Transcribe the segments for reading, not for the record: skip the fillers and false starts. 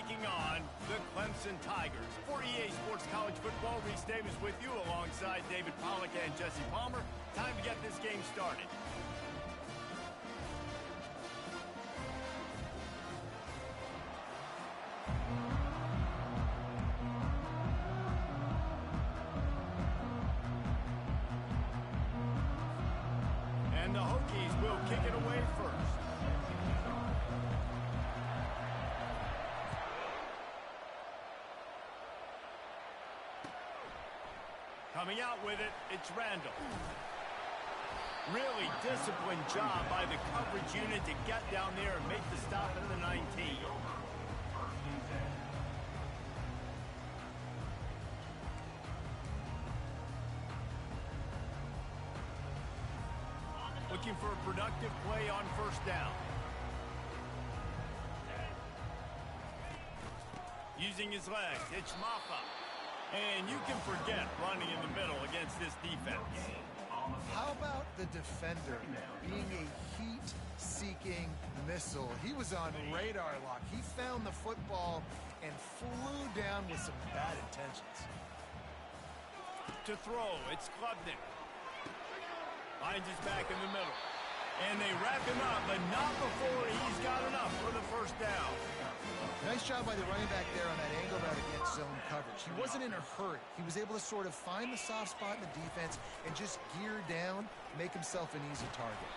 taking on the Clemson Tigers. For EA Sports College Football, Reese Davis with you alongside David Pollack and Jesse Palmer. Time to get this game started. And the Hokies will kick it away first. Coming out with it, it's Randall. Really disciplined job by the coverage unit to get down there and make the stop at the 19. Looking for a productive play on first down. Using his legs, it's Ncaa. And you can forget running in the middle against this defense. How about the defender being a heat-seeking missile? He was on radar lock. He found the football and flew down with some bad intentions. To throw, it's Klubnik. Finds his back in the middle. And they wrap him up, but not before he's got enough for the first down. Nice job by the running back there on that angle route against zone coverage. He wasn't in a hurry. He was able to sort of find the soft spot in the defense and just gear down, make himself an easy target.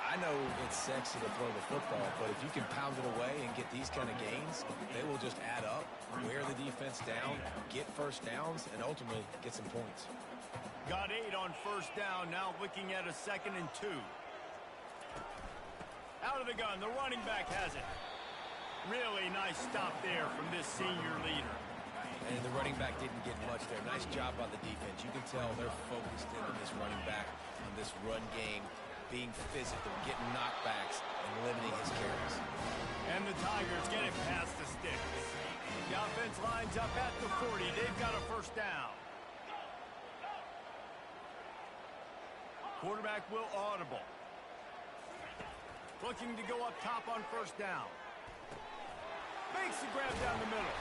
I know it's sexy to throw the football, but if you can pound it away and get these kind of gains, they will just add up, wear the defense down, get first downs, and ultimately get some points. Got 8 on first down, now looking at a 2nd and 2. Out of the gun, the running back has it. Really nice stop there from this senior leader. And the running back didn't get much there. Nice job by the defense. You can tell they're focused into this running back on this run game, being physical, getting knockbacks, and limiting his carries. And the Tigers get it past the sticks. The offense lines up at the 40. They've got a first down. Quarterback will audible. Looking to go up top on first down. Makes the grab down the middle.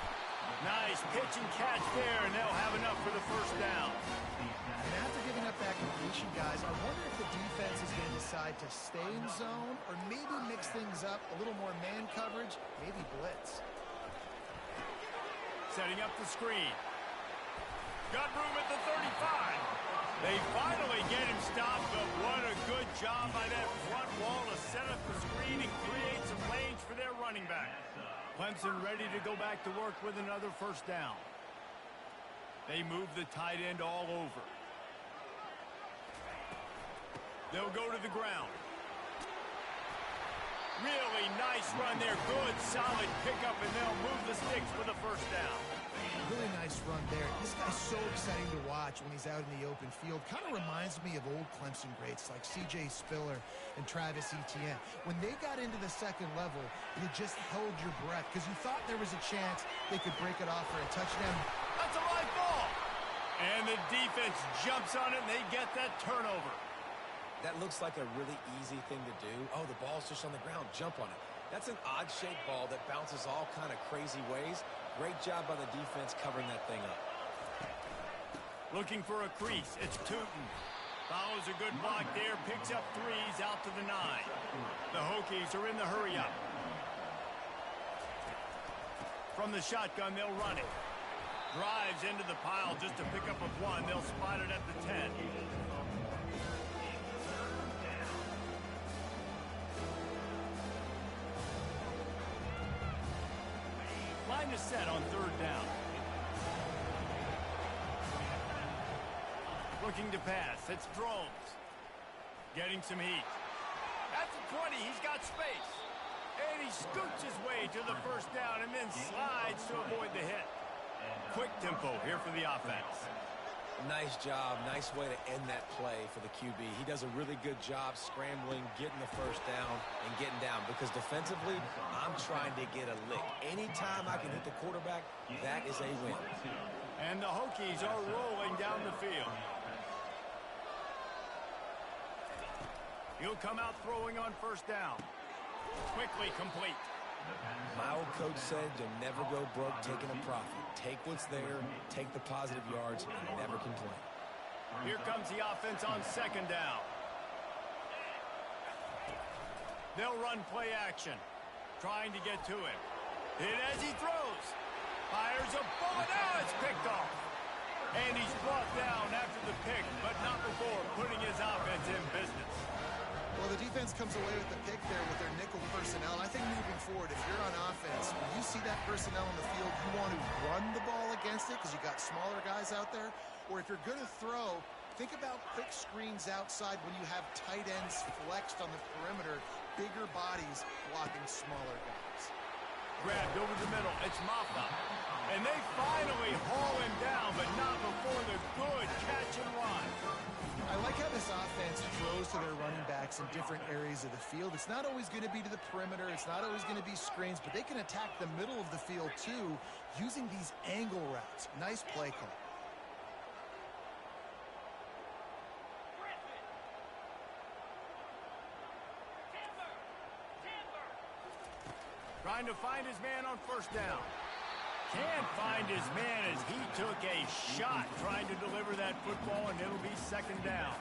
Nice pitch and catch there, and they'll have enough for the first down. And after giving up that completion, guys, I wonder if the defense is going to decide to stay in zone or maybe mix things up, a little more man coverage, maybe blitz. Setting up the screen. Got room at the 35. They finally get him stopped, but what a good job by that front wall to set up the screen and create some lanes for their running back. Clemson ready to go back to work with another first down. They move the tight end all over. They'll go to the ground. Really nice run there. Good, solid pickup, and they'll move the sticks for the first down. Really nice run there. This guy's so exciting to watch when he's out in the open field. Kind of reminds me of old Clemson greats like C.J. Spiller and Travis Etienne. When they got into the second level, you just held your breath because you thought there was a chance they could break it off for a touchdown. That's a live ball. And the defense jumps on it, and they get that turnover. That looks like a really easy thing to do. Oh, the ball's just on the ground. Jump on it. That's an odd-shaped ball that bounces all kind of crazy ways. Great job by the defense covering that thing up. Looking for a crease. It's Tootin. Follows a good block there. Picks up 3s out to the 9. The Hokies are in the hurry-up. From the shotgun, they'll run it. Drives into the pile just to pick up a 1. They'll spot it at the 10. Line is set on third down. Looking to pass. It's Drones. Getting some heat. At the 20, he's got space. And he scoots his way to the first down and then slides to avoid the hit. Quick tempo here for the offense. Nice job. Nice way to end that play for the QB. He does a really good job scrambling, getting the first down, and getting down. Because defensively, I'm trying to get a lick. Anytime I can hit the quarterback, that is a win. And the Hokies are rolling down the field. He'll come out throwing on first down. Quickly complete. Mild coach said, you'll never go broke taking a profit. Take what's there, take the positive yards, and never complain. Here comes the offense on second down. They'll run play action, trying to get to him. Hit as he throws. Fires a bullet. Now it's picked off. And he's brought down after the pick, but not before putting his offense in business. Well, the defense comes away with the pick there with their nickel personnel. I think moving forward, if you're on offense, when you see that personnel in the field, you want to run the ball against it because you got smaller guys out there. Or if you're going to throw, think about quick screens outside when you have tight ends flexed on the perimeter, bigger bodies blocking smaller guys. Grabbed over the middle. It's Ncaa. And they finally haul him down, but not before the good catch and run. I like how this offense throws to their running backs in different areas of the field. It's not always going to be to the perimeter. It's not always going to be screens, but they can attack the middle of the field, too, using these angle routes. Nice play call. Trying to find his man on first down. Can't find his man as he took a shot trying to deliver that football, and it'll be second down.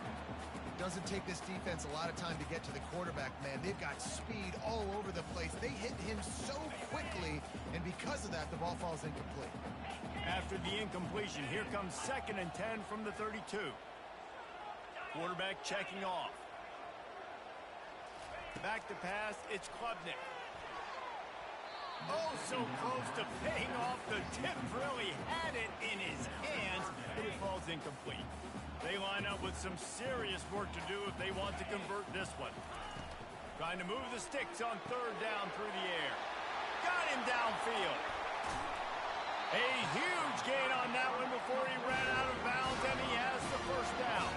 Doesn't take this defense a lot of time to get to the quarterback, man. They've got speed all over the place. They hit him so quickly, and because of that, the ball falls incomplete. After the incompletion, here comes 2nd and 10 from the 32. Quarterback checking off. Back to pass, it's Klubnik. Oh, so close to paying off. The tip really had it in his hands, but it falls incomplete. They line up with some serious work to do if they want to convert this one. Trying to move the sticks on third down through the air. Got him downfield. A huge gain on that one before he ran out of bounds, and he has the first down.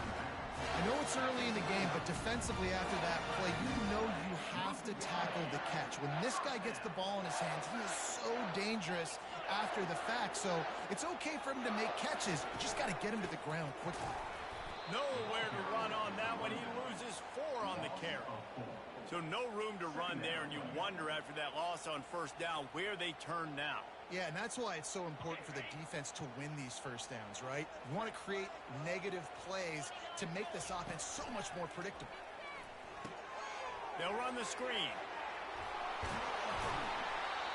I know it's early in the game, but defensively after that play, you know you have to tackle the catch. When this guy gets the ball in his hands, he is so dangerous after the fact. So it's okay for him to make catches. You just got to get him to the ground quickly. Nowhere to run on that one. He loses 4 on the carry. So no room to run there, and you wonder after that loss on first down where they turn now. Yeah, and that's why it's so important for the defense to win these first downs, right? You want to create negative plays to make this offense so much more predictable. They'll run the screen.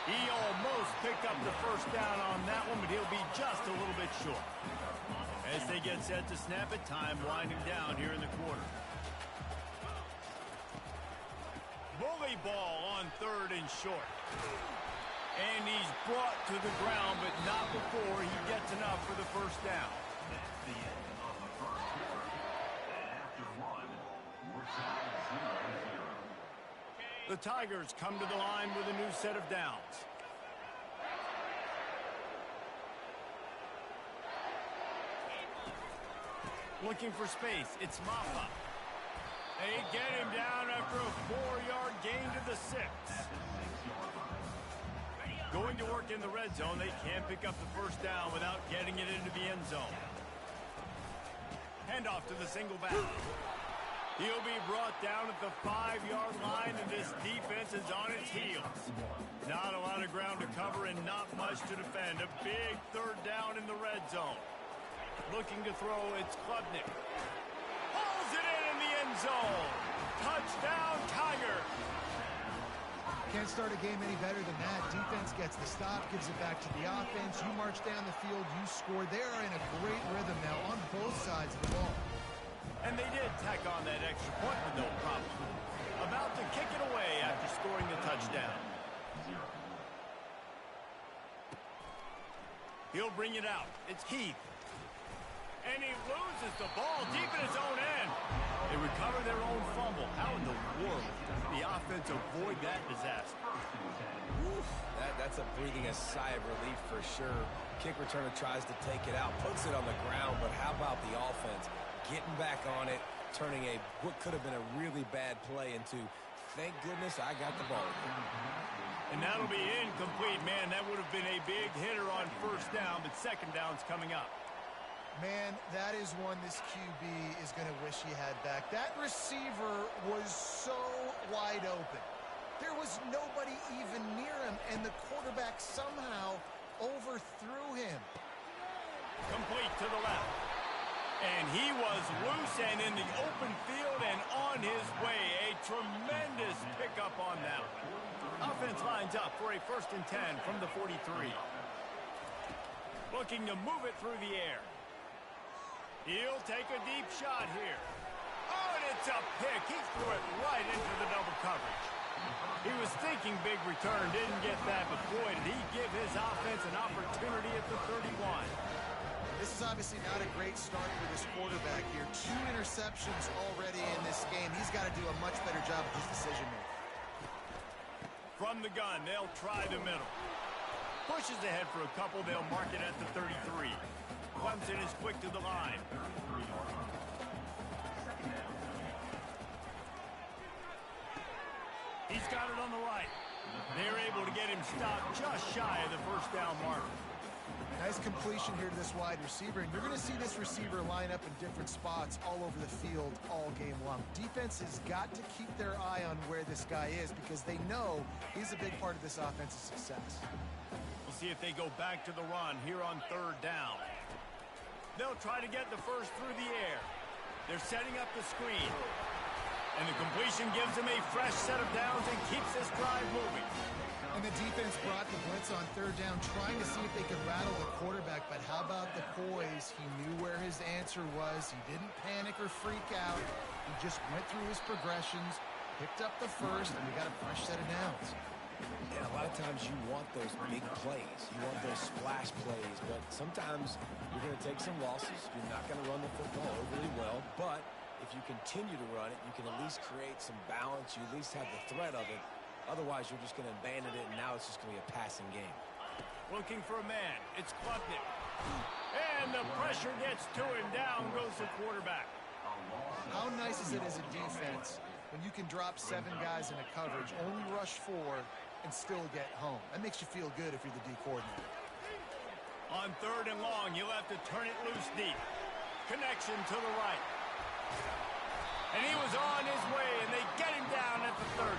He almost picked up the first down on that one, but he'll be just a little bit short. As they get set to snap it, time winding down here in the quarter. Bully ball on 3rd and short. And he's brought to the ground, but not before he gets enough for the first down. That's the end of the first quarter. And after one, we're tied 0-0. The Tigers come to the line with a new set of downs. Looking for space, it's Ncaa. They get him down after a 4-yard gain to the 6. Going to work in the red zone, they can't pick up the first down without getting it into the end zone. Handoff to the single back. He'll be brought down at the 5-yard line, and this defense is on its heels. Not a lot of ground to cover and not much to defend. A big 3rd down in the red zone. Looking to throw, it's Klubnik. Pulls it in the end zone. Touchdown, Tiger. Can't start a game any better than that. Defense gets the stop, gives it back to the offense. You march down the field, you score. They are in a great rhythm now on both sides of the ball. And they did tack on that extra point with no problem. About to kick it away after scoring the touchdown. He'll bring it out. It's Heath. And he loses the ball deep in his own end. They recover their own fumble. How in the world does the offense avoid that disaster? That's a breathing a sigh of relief for sure. Kick returner tries to take it out, puts it on the ground, but how about the offense getting back on it, turning what could have been a really bad play into, thank goodness I got the ball again. And that'll be incomplete, man. That would have been a big hitter on first down, but second down's coming up. Man, that is one this QB is going to wish he had back. That receiver was so wide open. There was nobody even near him, and the quarterback quarterback somehow overthrew him. Complete to the left. And he was loose and in the open field and on his way. A tremendous pickup on that one. Offense lines up for a 1st and 10 from the 43. Looking to move it through the air. He'll take a deep shot here. Oh, and it's a pick. He threw it right into the double coverage. He was thinking big return, didn't get that, but boy, did he give his offense an opportunity at the 31. This is obviously not a great start for this quarterback here. 2 interceptions already in this game. He's got to do a much better job of his decision-making. From the gun, they'll try the middle. Pushes ahead for a couple. They'll mark it at the 33. Clemson is quick to the line. He's got it on the right. They're able to get him stopped just shy of the 1st down marker. Nice completion here to this wide receiver, and you're going to see this receiver line up in different spots all over the field all game long. Defense has got to keep their eye on where this guy is because they know he's a big part of this offense's success. We'll see if they go back to the run here on 3rd down. They'll try to get the first through the air. They're setting up the screen. And the completion gives him a fresh set of downs and keeps this drive moving. And the defense brought the blitz on 3rd down, trying to see if they could rattle the quarterback. But how about the poise? He knew where his answer was. He didn't panic or freak out. He just went through his progressions, picked up the first, and we got a fresh set of downs. And a lot of times you want those big plays. You want those splash plays. But sometimes you're going to take some losses. You're not going to run the football overly well. But if you continue to run it, you can at least create some balance. You at least have the threat of it. Otherwise, you're just going to abandon it, and now it's just going to be a passing game. Looking for a man. It's Klubnik. And the pressure gets to him. Down goes the quarterback. How nice is it as a defense when you can drop 7 guys in a coverage, only rush 4, and still get home? That makes you feel good if you're the D coordinator. On 3rd and long, you'll have to turn it loose deep. Connection to the right. And he was on his way, and they get him down at the 30.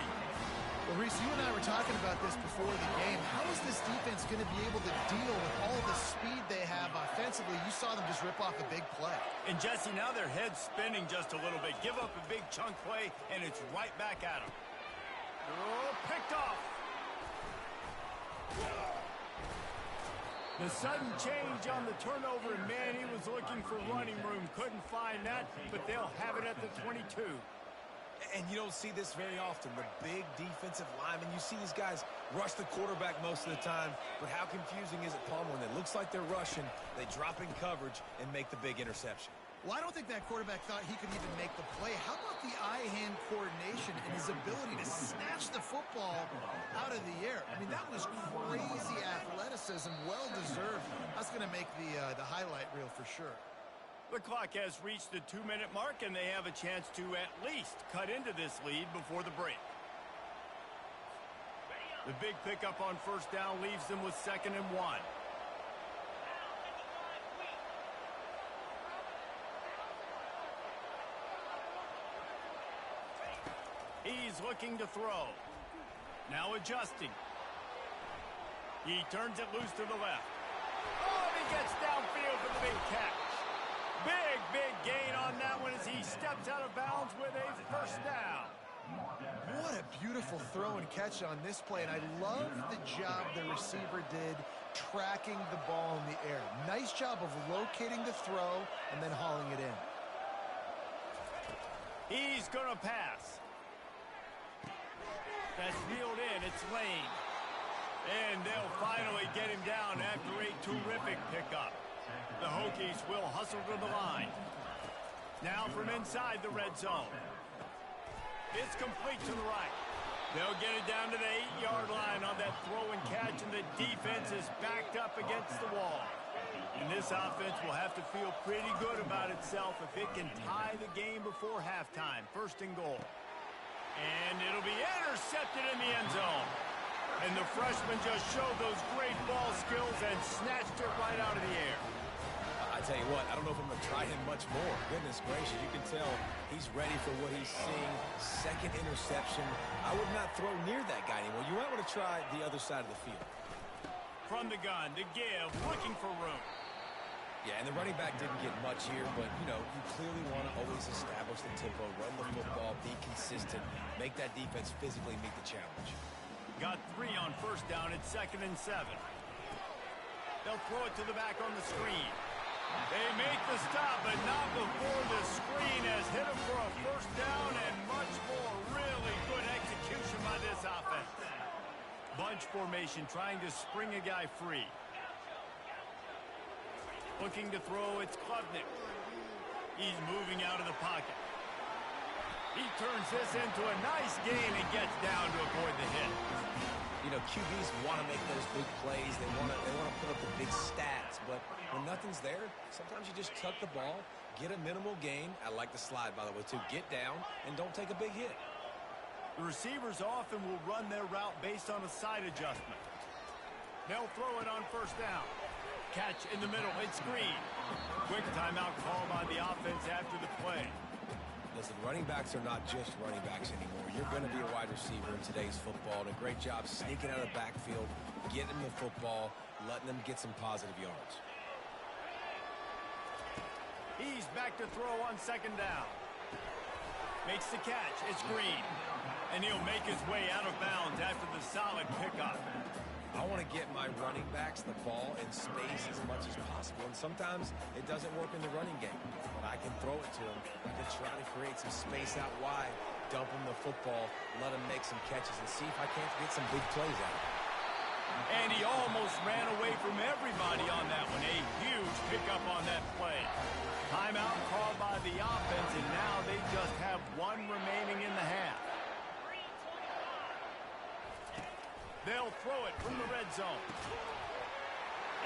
Well, Reese, you and I were talking about this before the game. How is this defense going to be able to deal with all the speed they have offensively? You saw them just rip off a big play. And, Jesse, now their head's spinning just a little bit. Give up a big chunk play, and it's right back at them. Oh, picked off. The sudden change on the turnover, and, man, he was looking for running room. Couldn't find that, but they'll have it at the 22. And you don't see this very often. The big defensive linemen, you see these guys rush the quarterback most of the time, but how confusing is it, Palmer, when it looks like they're rushing, they drop in coverage and make the big interception? Well, I don't think that quarterback thought he could even make the play. How about the eye-hand coordination and his ability to snatch the football out of the air? I mean, that was crazy athleticism, well-deserved. That's going to make the highlight reel for sure. The clock has reached the 2-minute mark, and they have a chance to at least cut into this lead before the break. The big pickup on 1st down leaves them with 2nd and 1. He's looking to throw. Now adjusting. He turns it loose to the left. Oh, and he gets downfield for the big catch. Big gain on that one as he steps out of bounds with a 1st down. What a beautiful throw and catch on this play, and I love the job the receiver did tracking the ball in the air. Nice job of locating the throw and then hauling it in. He's going to pass. That's reeled in. It's Lane. And they'll finally get him down after a terrific pickup. The Hokies will hustle to the line. Now from inside the red zone. It's complete to the right. They'll get it down to the 8-yard line on that throw and catch, and the defense is backed up against the wall. And this offense will have to feel pretty good about itself if it can tie the game before halftime. 1st and goal. And it'll be intercepted in the end zone. And the freshman just showed those great ball skills and snatched it right out of the air. I tell you what, I don't know if I'm going to try him much more. Goodness gracious, you can tell he's ready for what he's seeing. 2nd interception. I would not throw near that guy anymore. You might want to try the other side of the field. From the gun, to give, looking for room. Yeah, and the running back didn't get much here, but, you know, you clearly want to always establish the tempo, run the football, be consistent, make that defense physically meet the challenge. Got 3 on first down at 2nd and 7. They'll throw it to the back on the screen. They make the stop, but not before the screen has hit them for a first down and much more. Really good execution by this offense. Bunch formation, trying to spring a guy free. Looking to throw, it's Klubnik. He's moving out of the pocket. He turns this into a nice gain and gets down to avoid the hit. You know, QBs want to make those big plays. They want to put up the big stats. But when nothing's there, sometimes you just tuck the ball, get a minimal gain. I like the slide, by the way, too. Get down and don't take a big hit. The receivers often will run their route based on a side adjustment. They'll throw it on first down. Catch in the middle. It's Green. Quick timeout call by the offense after the play. Listen, running backs are not just running backs anymore. You're going to be a wide receiver in today's football. And a great job sneaking out of the backfield, getting the football, letting them get some positive yards. He's back to throw on 2nd down. Makes the catch. It's Green. And he'll make his way out of bounds after the solid pickup. I want to get my running backs the ball in space as much as possible. And sometimes it doesn't work in the running game. But I can throw it to him. I can try to create some space out wide, dump him the football, let him make some catches, and see if I can't get some big plays out of him. And he almost ran away from everybody on that one. A huge pickup on that play. Timeout called by the offense, and now they just have 1 remaining in the half. They'll throw it from the red zone.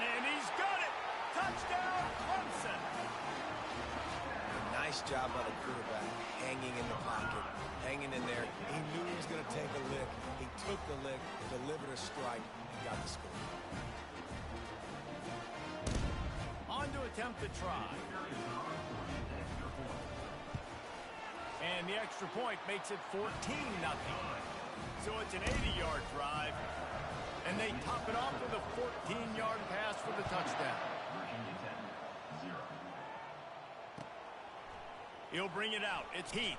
And he's got it! Touchdown, Clemson! Nice job by the quarterback, hanging in the pocket, hanging in there. He knew he was going to take a lick. He took the lick, delivered a strike, and got the score. On to attempt the try. And the extra point makes it 14-0. So it's an 80-yard drive, and they top it off with a 14-yard pass for the touchdown. He'll bring it out. It's Heath.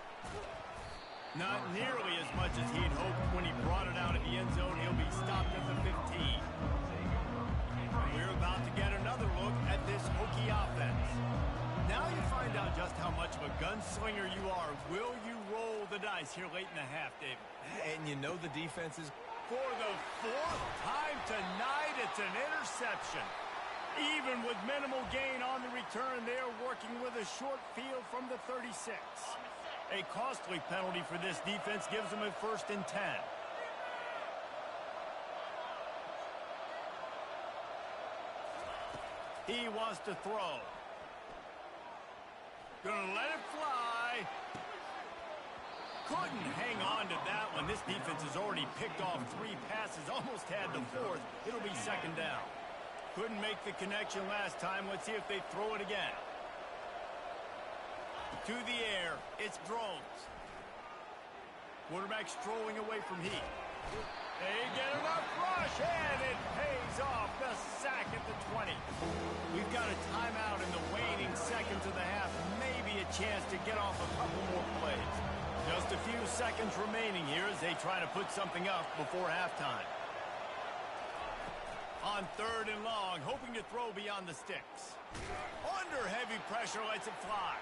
Not nearly as much as he'd hoped when he brought it out of the end zone. He'll be stopped at the 15. We're about to get another look at this Hokie offense. Now you find out just how much of a gunslinger you are. Will you roll the dice here late in the half, David? And you know the defense is... For the 4th time tonight, it's an interception. Even with minimal gain on the return, they're working with a short field from the 36. A costly penalty for this defense gives them a 1st and 10. He wants to throw. Gonna let it fly. Couldn't hang on to that one. This defense has already picked off 3 passes, almost had the 4th. It'll be 2nd down. Couldn't make the connection last time. Let's see if they throw it again. To the air, it's Drones. Quarterback strolling away from Heath. They get enough rush, and it pays off. The sack at the 20. We've got a timeout in the waning seconds of the half. Maybe a chance to get off a couple more plays. Just a few seconds remaining here as they try to put something up before halftime. On 3rd and long, hoping to throw beyond the sticks. Under heavy pressure, lets it fly.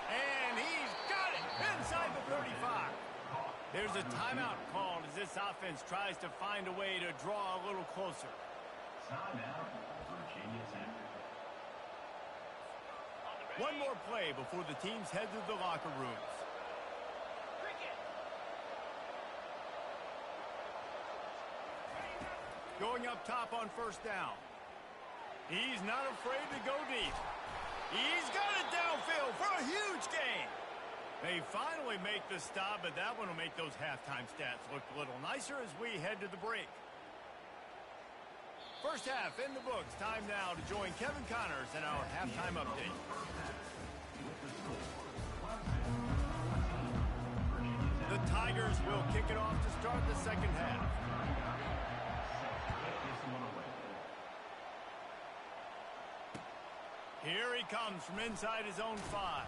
And he's got it inside the 35. There's a timeout called as this offense tries to find a way to draw a little closer. Timeout, Virginia Tech. One more play before the teams head to the locker rooms. Going up top on 1st down. He's not afraid to go deep. He's got it downfield for a huge gain. They finally make the stop, but that one will make those halftime stats look a little nicer as we head to the break. First half in the books. Time now to join Kevin Connors in our halftime update. The Tigers will kick it off to start the 2nd half. This one away. Here he comes from inside his own 5.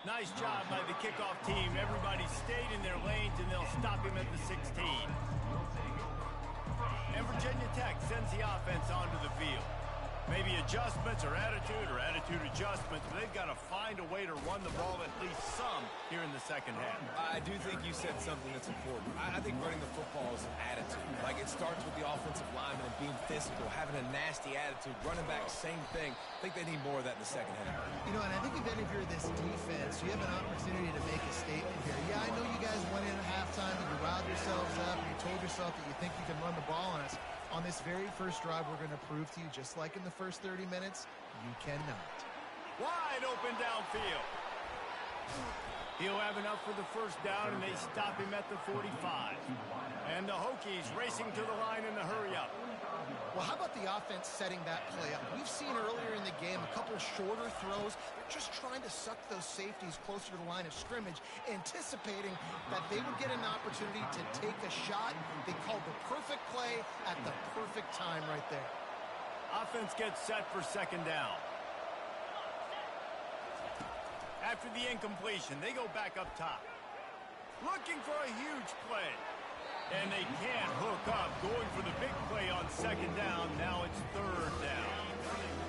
Nice job by the kickoff team. Everybody stayed in their lanes, and they'll stop him at the 16. And Virginia Tech sends the offense onto the field. Maybe adjustments or attitude adjustments, but they've got to find a way to run the ball at least some here in the second half. I do think you said something that's important. I think running the football is an attitude. Like, it starts with the offensive lineman and being physical, having a nasty attitude. Running back, same thing. I think they need more of that in the second half. You know, and I think if you're this defense, you have an opportunity to make a statement here. Yeah, I know you guys went in at halftime and you riled yourselves up and you told yourself that you think you can run the ball on us. On this very first drive, we're going to prove to you, just like in the first 30 minutes, you cannot. Wide open downfield. He'll have enough for the first down, and they stop him at the 45. And the Hokies racing to the line in the hurry-up. Well, how about the offense setting that play up? We've seen earlier in the game a couple shorter throws. They're just trying to suck those safeties closer to the line of scrimmage, anticipating that they would get an opportunity to take a shot. They called the perfect play at the perfect time right there. Offense gets set for second down. After the incompletion, they go back up top. Looking for a huge play. And they can't hook up, going for the big play on second down. Now it's third down.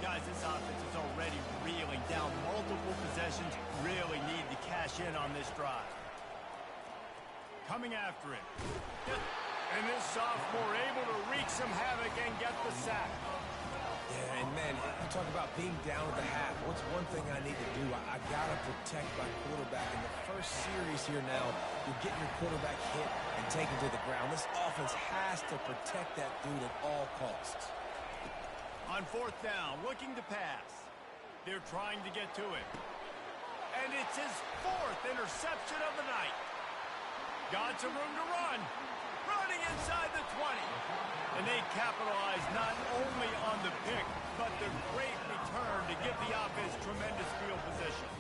Guys, this offense is already reeling down multiple possessions. Really need to cash in on this drive. Coming after it. And this sophomore able to wreak some havoc and get the sack. Yeah, and man, you talk about being down at the half. What's one thing I need to do? I got to protect my quarterback. In the first series here now, you get your quarterback hit and taken to the ground. This offense has to protect that dude at all costs. On fourth down, looking to pass. They're trying to get to it. And it's his 4th interception of the night. Got some room to run. Running inside the 20. And they capitalize not only on the pick, but the great return to give the offense tremendous field position.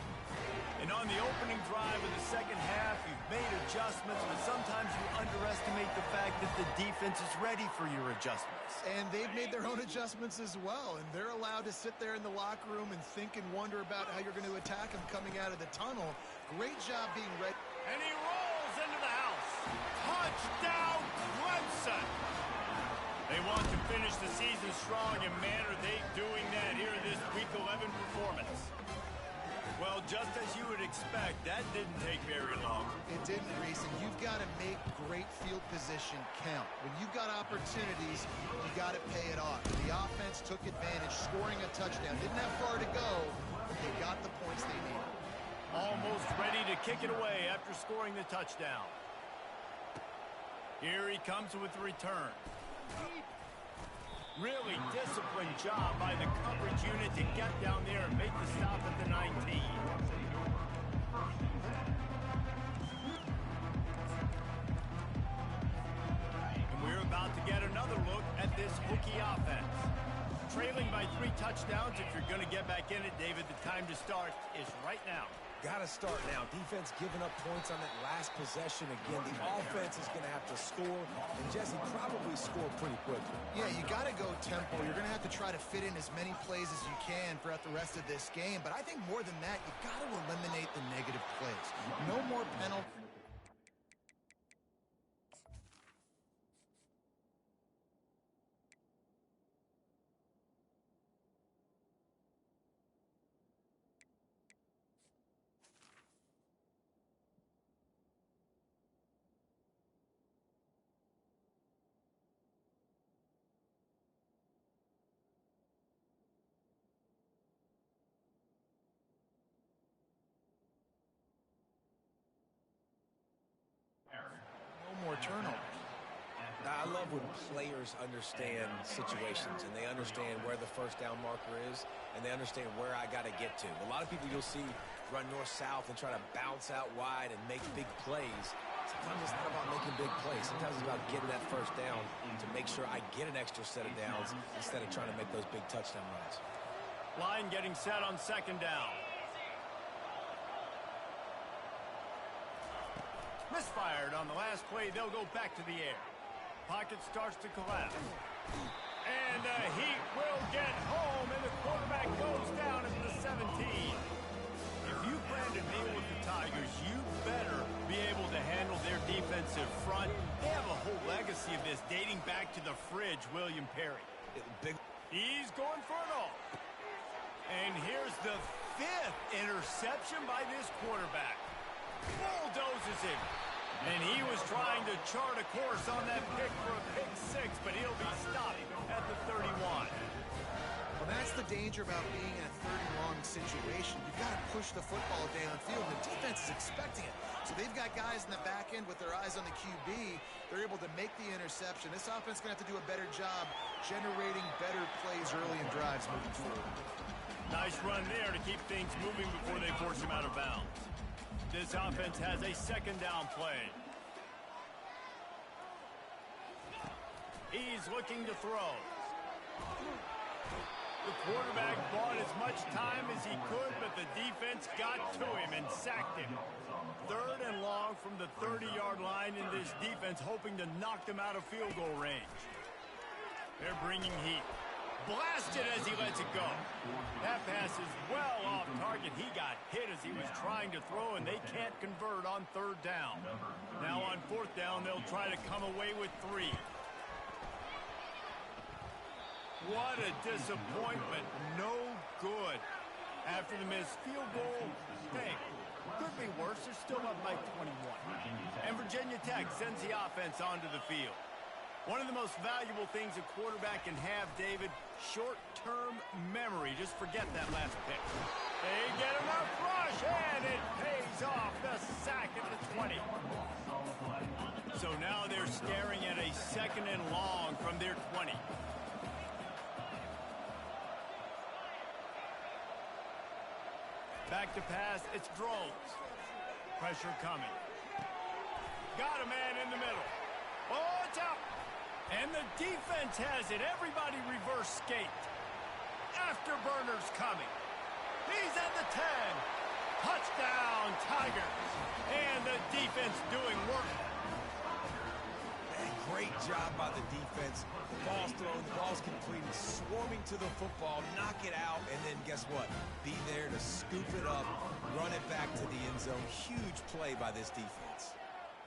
And on the opening drive of the second half, you've made adjustments, but sometimes you underestimate the fact that the defense is ready for your adjustments. And they've made their own adjustments as well, and they're allowed to sit there in the locker room and think and wonder about how you're going to attack them coming out of the tunnel. Great job being ready. And he rolls into the house. Touchdown, Clemson! They want to finish the season strong, and man, are they doing that here in this Week 11 performance. Well, just as you would expect, that didn't take very long. It didn't, Reese, and you've got to make great field position count. When you've got opportunities, you got to pay it off. The offense took advantage, scoring a touchdown. Didn't have far to go, but they got the points they needed. Almost ready to kick it away after scoring the touchdown. Here he comes with the return. Really disciplined job by the coverage unit to get down there and make the stop at the 19. And we're about to get another look at this Hokie offense. Trailing by 3 touchdowns. If you're going to get back in it, David, the time to start is right now. Got to start now. Defense giving up points on that last possession again. The offense is going to have to score, and Jesse probably scored pretty quickly. Yeah, you got to go tempo. You're going to have to try to fit in as many plays as you can throughout the rest of this game. But I think more than that, you've got to eliminate the negative plays. No more penalties. No more turnovers. I love when players understand situations and they understand where the first down marker is and they understand where I got to get to. A lot of people you'll see run north-south and try to bounce out wide and make big plays. Sometimes it's not about making big plays. Sometimes it's about getting that first down to make sure I get an extra set of downs instead of trying to make those big touchdown runs. Line getting set on second down. Misfired on the last play. They'll go back to the air. Pocket starts to collapse. And the Heat will get home, and the quarterback goes down at the 17. If you brand a deal with the Tigers, you better be able to handle their defensive front. They have a whole legacy of this dating back to the fridge, William Perry. He's going for it all. And here's the 5th interception by this quarterback. Bulldozes him. And he was trying to chart a course on that pick for a pick 6, but he'll be stopped at the 31. Well, that's the danger about being in a 30-long situation. You've got to push the football downfield. The defense is expecting it. So they've got guys in the back end with their eyes on the QB. They're able to make the interception. This offense is going to have to do a better job generating better plays early in drives moving forward. Nice run there to keep things moving before they force him out of bounds. This offense has a second down play. He's looking to throw. The quarterback bought as much time as he could, but the defense got to him and sacked him. 3rd and long from the 30-yard line, in this defense hoping to knock them out of field goal range. They're bringing heat. Blasted as he lets it go. That pass is well off target. He got hit as he was trying to throw, and they can't convert on 3rd down. Now on 4th down, they'll try to come away with 3. What a disappointment. No good. After the missed field goal, hey, could be worse. They're still up by 21. And Virginia Tech sends the offense onto the field. One of the most valuable things a quarterback can have, David, short-term memory. Just forget that last pick. They get enough rush, and it pays off. The sack at the 20. So now they're staring at a 2nd and long from their 20. Back to pass, it's Drones. Pressure coming. Got a man in the middle. Oh, it's out. And the defense has it. Everybody reverse skate. Afterburners coming. He's at the 10. Touchdown, Tigers. And the defense doing work. And great job by the defense. The ball's thrown, the ball's completed, swarming to the football, knock it out, and then guess what? Be there to scoop it up, run it back to the end zone. Huge play by this defense.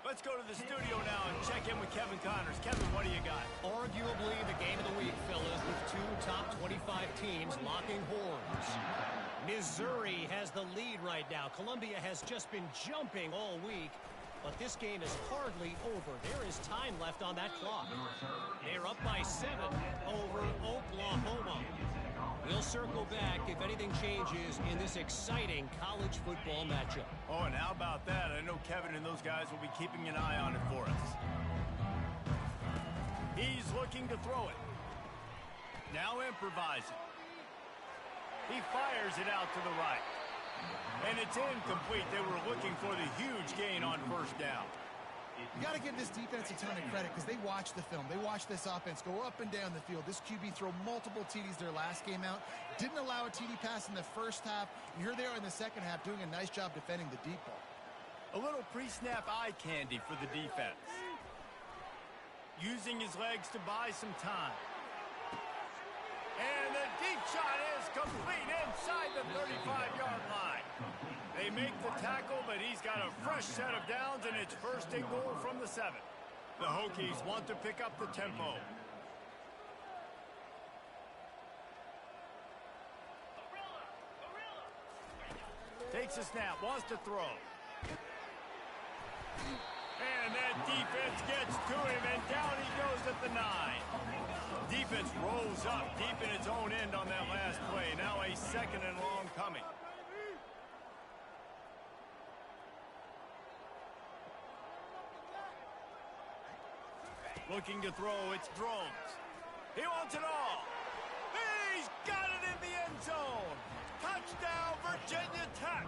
Let's go to the studio now and check in with Kevin Connors. Kevin, what do you got? Arguably the game of the week, fellas, with 2 top 25 teams locking horns. Missouri has the lead right now. Columbia has just been jumping all week, but this game is hardly over. There is time left on that clock. They're up by 7 over Oklahoma. We'll circle back if anything changes in this exciting college football matchup. Oh, and how about that? I know Kevin and those guys will be keeping an eye on it for us. He's looking to throw it. Now improvising. He fires it out to the right. And it's incomplete. They were looking for the huge gain on 1st down. You got to give this defense a ton of credit because they watched the film. They watched this offense go up and down the field. This QB throw multiple TDs their last game out. Didn't allow a TD pass in the first half. And here they are in the second half doing a nice job defending the deep ball. A little pre-snap eye candy for the defense. Using his legs to buy some time. And the deep shot is complete inside the 35-yard line. They make the tackle, but he's got a fresh set of downs, and it's 1st and goal from the 7. The Hokies want to pick up the tempo. Takes a snap, wants to throw. And that defense gets to him, and down he goes at the 9. Defense rolls up deep in its own end on that last play. Now a 2nd and long coming. Looking to throw, it's Drones. He wants it all. He's got it in the end zone. Touchdown, Virginia Tech.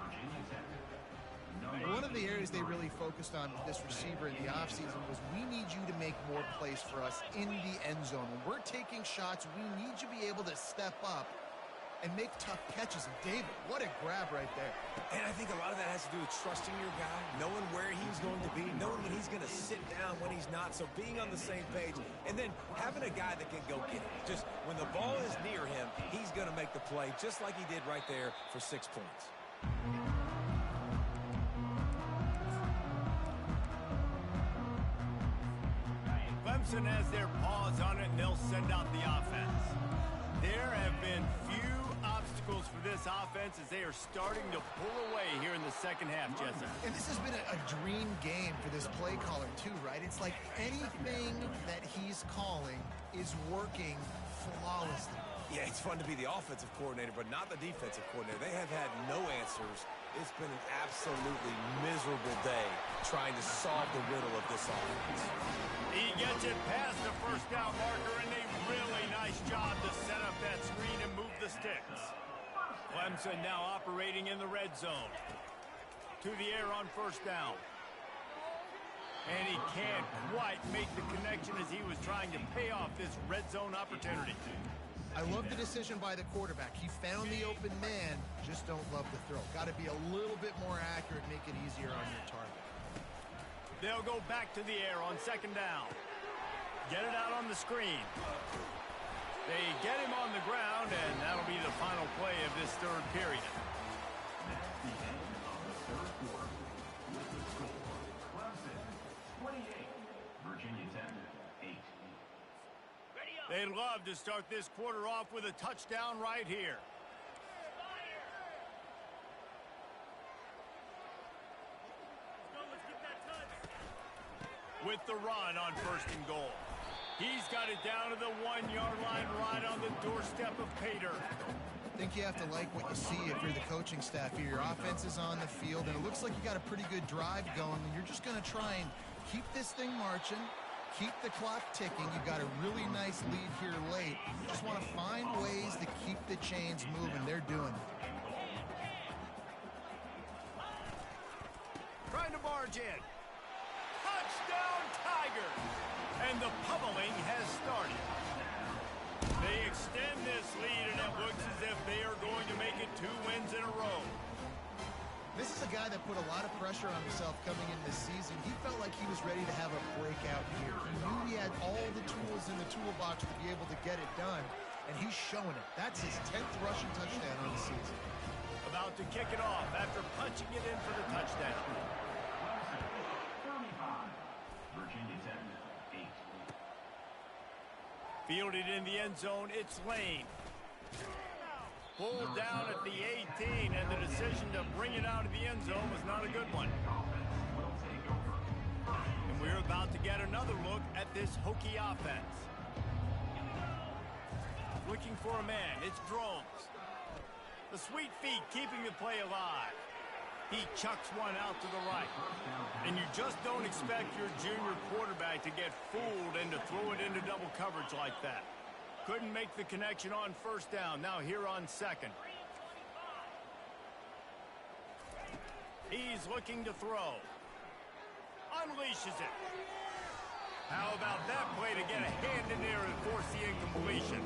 One of the areas they really focused on with this receiver in the offseason was we need you to make more plays for us in the end zone. When we're taking shots, we need you to be able to step up and make tough catches. And David, what a grab right there. And I think a lot of that has to do with trusting your guy, knowing where he's going to be, knowing when he's going to sit down, when he's not. So being on the same page, and then having a guy that can go get it. Just when the ball is near him, he's going to make the play, just like he did right there for 6 points. Clemson has their paws on it, and they'll send out the offense. There have been few obstacles for this offense as they are starting to pull away here in the second half, Jesse. And this has been a dream game for this play caller, too, right? It's like anything that he's calling is working flawlessly. Yeah, it's fun to be the offensive coordinator, but not the defensive coordinator. They have had no answers. It's been an absolutely miserable day trying to solve the riddle of this offense. He gets it past the first down marker, and a really nice job to set up that screen and move the sticks. Clemson now operating in the red zone. To the air on first down. And he can't quite make the connection as he was trying to pay off this red zone opportunity. I love the decision by the quarterback. He found the open man, just don't love the throw. Got to be a little bit more accurate, make it easier on your target. They'll go back to the air on second down. Get it out on the screen. They get him on the ground, and that'll be the final play of this third period. That's the end of the third quarter. With the score, Clemson 28, Virginia Tech 8. They'd love to start this quarter off with a touchdown right here. With the run on first and goal. He's got it down to the 1-yard line right on the doorstep of Pater. I think you have to like what you see if you're the coaching staff here. Your offense is on the field, and it looks like you got a pretty good drive going, and you're just going to try and keep this thing marching, keep the clock ticking. You've got a really nice lead here late. You just want to find ways to keep the chains moving. They're doing it. Trying to barge in. Touchdown, Tigers! And the pummeling has started. They extend this lead, and it looks as if they are going to make it 2 wins in a row. This is a guy that put a lot of pressure on himself coming into this season. He felt like he was ready to have a breakout year. He knew he had all the tools in the toolbox to be able to get it done, and he's showing it. That's his 10th rushing touchdown on the season. About to kick it off after punching it in for the touchdown. 35, Virginia Tech 8. Fielded in the end zone, it's Lane. Pulled down at the 18, and the decision to bring it out of the end zone was not a good one. And we're about to get another look at this Hokie offense. Looking for a man, it's Drones. The sweet feet keeping the play alive. He chucks one out to the right. And you just don't expect your junior quarterback to get fooled and to throw it into double coverage like that. Couldn't make the connection on first down. Now here on second. He's looking to throw. Unleashes it. How about that play to get a hand in there and force the incompletion?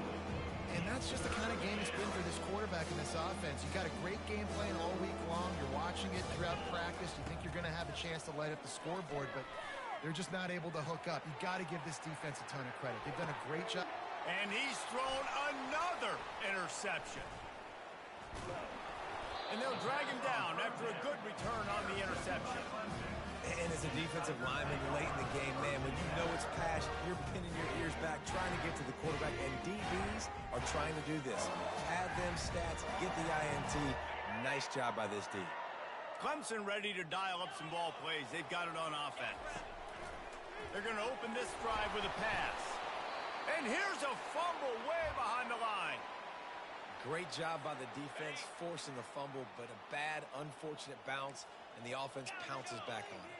And that's just the kind of game it's been for this quarterback in this offense. You got a great game plan all week long. You're watching it throughout practice. You think you're going to have a chance to light up the scoreboard, but they're just not able to hook up. You got to give this defense a ton of credit. They've done a great job. And he's thrown another interception. And they'll drag him down after a good return on the interception. And as a defensive lineman late in the game, man, when you know it's pass, you're pinning your ears back, trying to get to the quarterback, and DBs are trying to do this. Add them stats, get the INT. Nice job by this D. Clemson ready to dial up some ball plays. They've got it on offense. They're going to open this drive with a pass. And here's a fumble way behind the line. Great job by the defense, forcing the fumble, but a bad, unfortunate bounce, and the offense pounces back on it.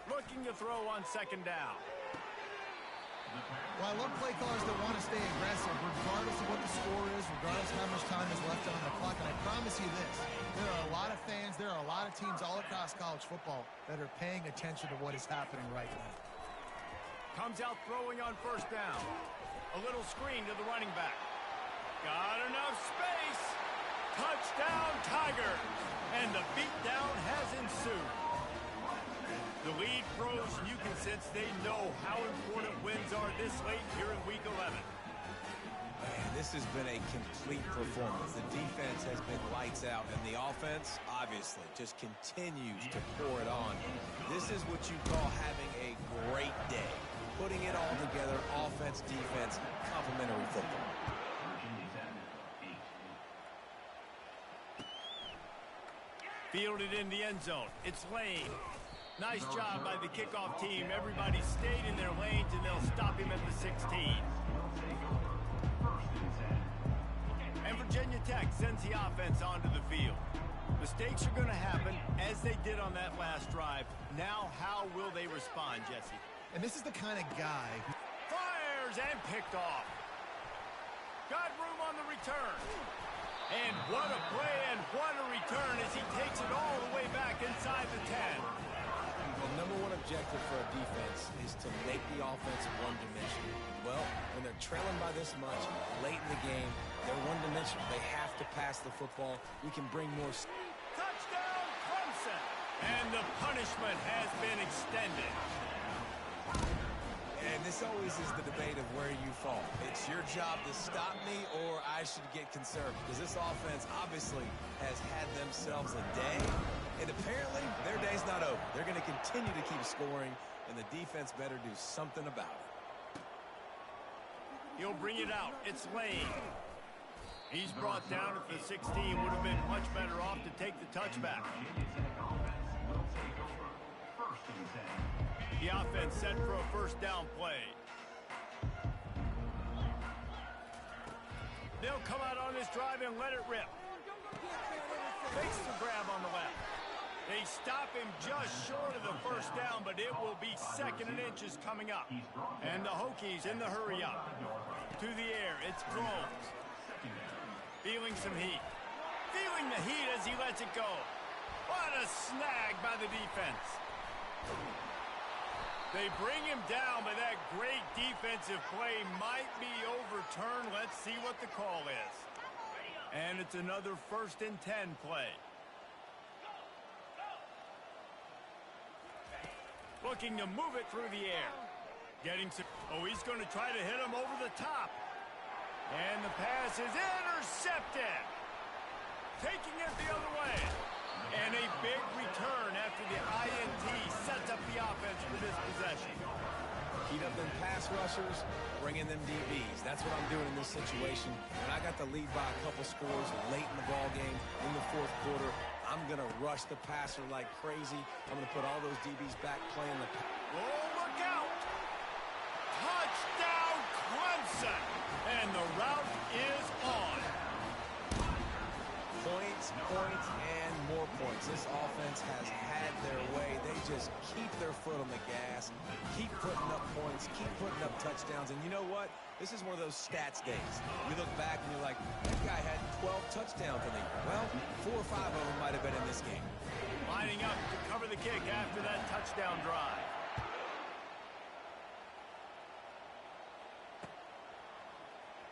Looking to throw on second down. Well, I love play callers that want to stay aggressive, regardless of what the score is, regardless of how much time is left on the clock. And I promise you this, there are a lot of fans, there are a lot of teams all across college football that are paying attention to what is happening right now. Comes out throwing on first down. A little screen to the running back. Got enough space. Touchdown, Tigers. And the beatdown has ensued. The lead grows, and you can sense they know how important wins are this late here in Week 11. Man, this has been a complete performance. The defense has been lights out, and the offense, obviously, just continues to pour it on. This is what you call having a great day. Putting it all together, offense, defense, complementary football. Fielded in the end zone. It's Lane. Nice job by the kickoff team. Everybody stayed in their lanes, and they'll stop him at the 16. And Virginia Tech sends the offense onto the field. Mistakes are going to happen, as they did on that last drive. Now, how will they respond, Jesse? And this is the kind of guy who Fires and picked off. Got room on the return. And what a play and what a return as he takes it all the way back inside the 10. The number one objective for a defense is to make the offense one-dimensional. Well, when they're trailing by this much, late in the game, they're one-dimensional. They have to pass the football. We can bring more. Touchdown, Clemson. And the punishment has been extended. And this always is the debate of where you fall. It's your job to stop me, or I should get conservative. Because this offense obviously has had themselves a day. And apparently, their day's not over. They're going to continue to keep scoring, and the defense better do something about it. He'll bring it out. It's Lane. He's brought down at the 16. Would have been much better off to take the touchback. The offense set for a first down play. They'll come out on this drive and let it rip. Fakes the grab on the left. They stop him just short of the first down, but it will be 2nd and inches coming up. And the Hokies in the hurry up. To the air, it's Groves. Feeling some heat. Feeling the heat as he lets it go. What a snag by the defense. They bring him down, but that great defensive play might be overturned. Let's see what the call is. And it's another 1st and 10 play. Looking to move it through the air. Getting some. Oh, he's going to try to hit him over the top. And the pass is intercepted. Taking it the other way. And a big return after the INT sets up the offense for this possession. Heat up them pass rushers, bring in them DBs. That's what I'm doing in this situation. When I got the lead by a couple scores late in the ball game in the 4th quarter, I'm going to rush the passer like crazy. I'm going to put all those DBs back playing the. Oh, look out! Touchdown, Clemson! And the route is on. Points, points, and more points. This offense has had their way. They just keep their foot on the gas, keep putting up points, keep putting up touchdowns. And you know what? This is one of those stats days. You look back and you're like, that guy had 12 touchdowns in the year. Well, 4 or 5 of them might have been in this game. Lining up to cover the kick after that touchdown drive.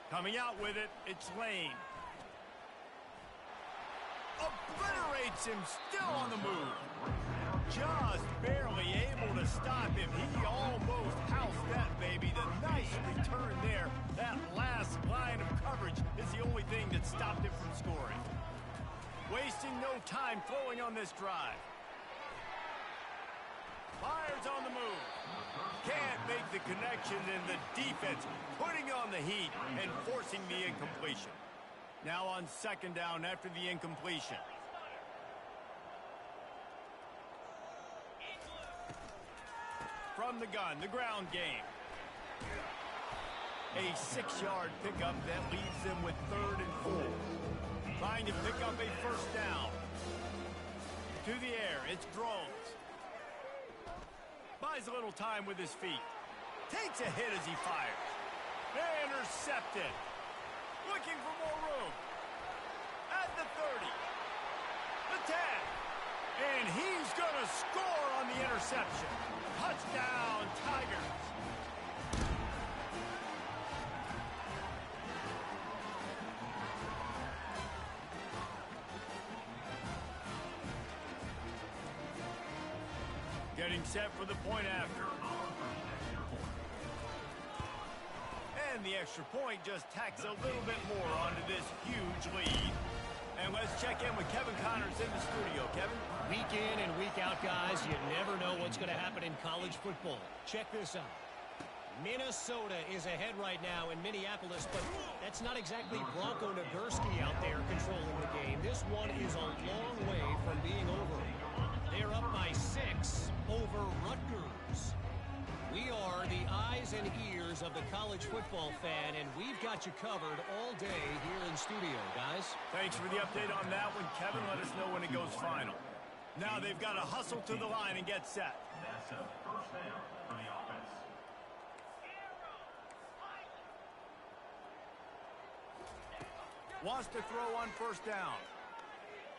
Coming out with it, it's Lane. Obliterates him, still on the move. Just barely able to stop him. He almost housed that baby. The nice return there. That last line of coverage is the only thing that stopped him from scoring. Wasting no time throwing on this drive. Fires on the move. Can't make the connection, and the defense putting on the heat and forcing the incompletion. Now on 2nd down after the incompletion. From the gun, the ground game. A 6-yard pickup that leaves them with 3rd and 4. Trying to pick up a first down. To the air, it's Groves. Buys a little time with his feet. Takes a hit as he fires. Intercepted. Looking for more room. At the 30. The 10. And he's going to score on the interception. Touchdown, Tigers. Getting set for the point after. And the extra point just tacks a little bit more onto this huge lead. And let's check in with Kevin Connors in the studio. Kevin? Week in and week out, guys, you never know what's going to happen in college football. Check this out. Minnesota is ahead right now in Minneapolis, but that's not exactly Bronco Nagurski out there controlling the game. This one is a long way from being over. They're up by 6 over Rutgers. We are the eyes and ears of the college football fan, and we've got you covered all day here in studio, guys. Thanks for the update on that one, Kevin. Let us know when it goes final. Now they've got to hustle to the line and get set. That's a first down for the offense. Wants to throw on first down.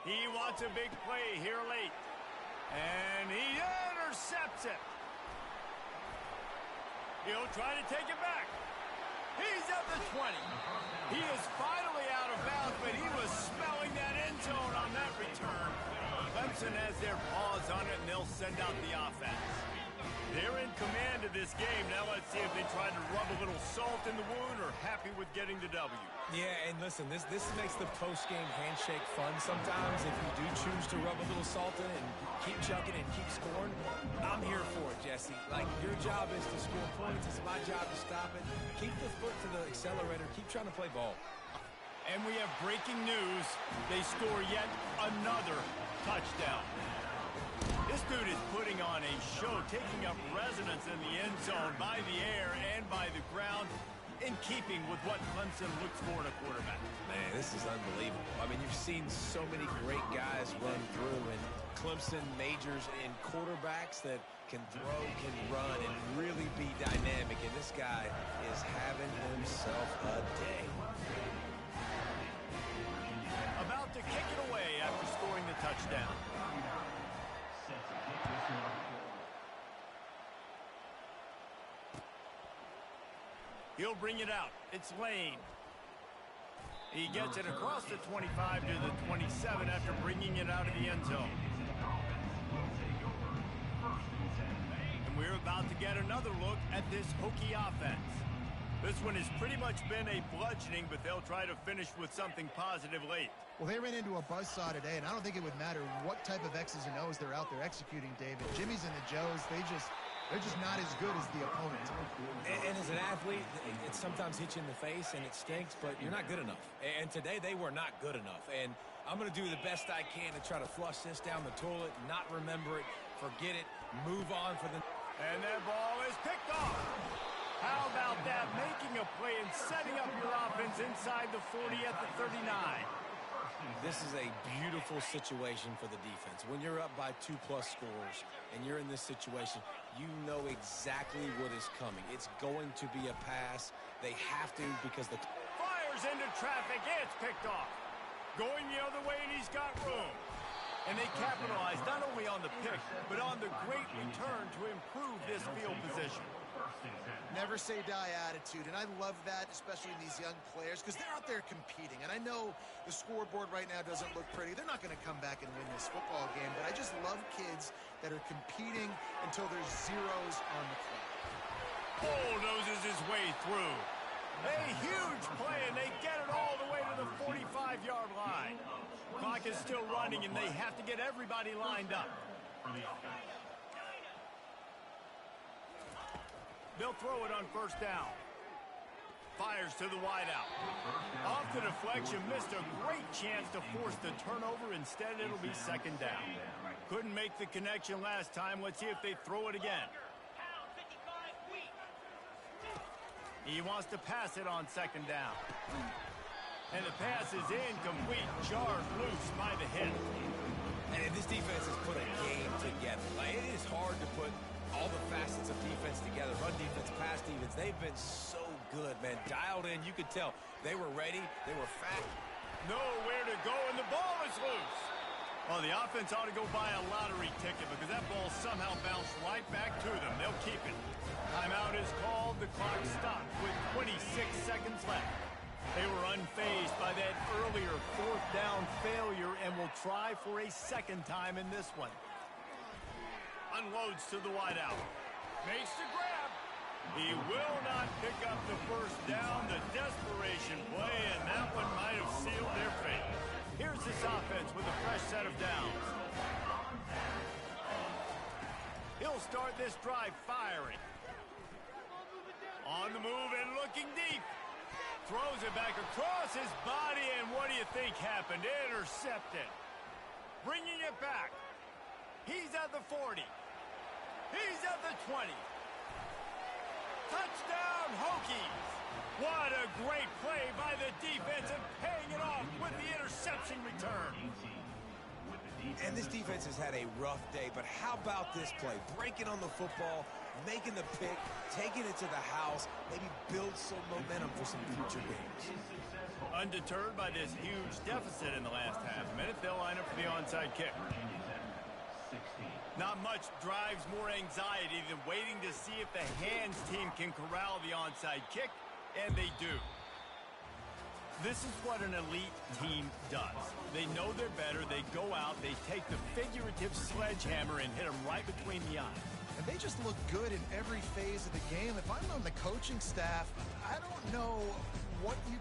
He wants a big play here late. And he intercepts it. He'll try to take it back. He's at the 20. He is finally out of bounds, but he was smelling that end zone on that return. Clemson has their paws on it, and they'll send out the offense. They're in command of this game. Now let's see if they try to rub a little salt in the wound or happy with getting the W. Yeah, and listen, this makes the post-game handshake fun sometimes. If you do choose to rub a little salt in and keep chucking and keep scoring, I'm here for it, Jesse. Like, your job is to score points. It's my job to stop it. Keep the foot to the accelerator. Keep trying to play ball. And we have breaking news. They score yet another touchdown. This dude is putting on a show, taking up residence in the end zone by the air and by the ground, in keeping with what Clemson looks for in a quarterback. Man, this is unbelievable. I mean, you've seen so many great guys run through, and Clemson majors in quarterbacks that can throw, can run, and really be dynamic. And this guy is having himself a day. About to kick it away after scoring the touchdown. He'll bring it out. It's Lane. He gets it across the 25 to the 27 after bringing it out of the end zone. And we're about to get another look at this Hokie offense. This one has pretty much been a bludgeoning, but they'll try to finish with something positive late. Well, they ran into a buzzsaw today, and I don't think it would matter what type of X's and O's they're out there executing, David. Jimmy's and the Joes, they're just not as good as the opponent. And as an athlete, it sometimes hits you in the face, and it stinks, but you're not good enough. And today, they were not good enough. And I'm going to do the best I can to try to flush this down the toilet, not remember it, forget it, move on for the... And that ball is picked off. How about that? Making a play and setting up your offense inside the 40 at the 39. This is a beautiful situation for the defense. When you're up by 2+ scores and you're in this situation, you know exactly what is coming. It's going to be a pass. They have to because the... Fires into traffic. It's picked off. Going the other way, and he's got room. And they capitalize not only on the pick, but on the great return to improve this field position. Never say die attitude, and I love that, especially in these young players, because they're out there competing. And I know the scoreboard right now doesn't look pretty. They're not going to come back and win this football game, but I just love kids that are competing until there's zeros on the clock. Bulldozes his way through. A huge play, and they get it all the way to the 45-yard line. Clock is still running, and they have to get everybody lined up. They'll throw it on first down. Fires to the wideout. Off the deflection, missed a great chance to force the turnover. Instead, it'll be second down. Couldn't make the connection last time. Let's see if they throw it again. He wants to pass it on second down. And the pass is incomplete. Jarred loose by the hit. And this defense has put a game together. Like, it is hard to put all the facets of defense together. Run defense, pass defense. They've been so good, man. Dialed in. You could tell they were ready. They were fat. Nowhere to go, and the ball is loose. Well, the offense ought to go buy a lottery ticket because that ball somehow bounced right back to them. They'll keep it. Timeout is called. The clock stopped with 26 seconds left. They were unfazed by that earlier fourth down failure and will try for a second time in this one. Unloads to the wideout. Makes the grab. He will not pick up the first down. The desperation play, and that one might have sealed their fate. Here's this offense with a fresh set of downs. He'll start this drive firing. On the move and looking deep. Throws it back across his body, and what do you think happened? Intercepted. Bringing it back. He's at the 40. He's at the 20. Touchdown, Hokies. What a great play by the defense and paying it off with the interception return. And this defense has had a rough day, but how about this play? Breaking on the football, making the pick, taking it to the house, maybe build some momentum for some future games. Undeterred by this huge deficit in the last half minute, they'll line up for the onside kick. Not much drives more anxiety than waiting to see if the hands team can corral the onside kick, and they do. This is what an elite team does. They know they're better, they go out, they take the figurative sledgehammer and hit them right between the eyes. And they just look good in every phase of the game. If I'm on the coaching staff, I don't know what you...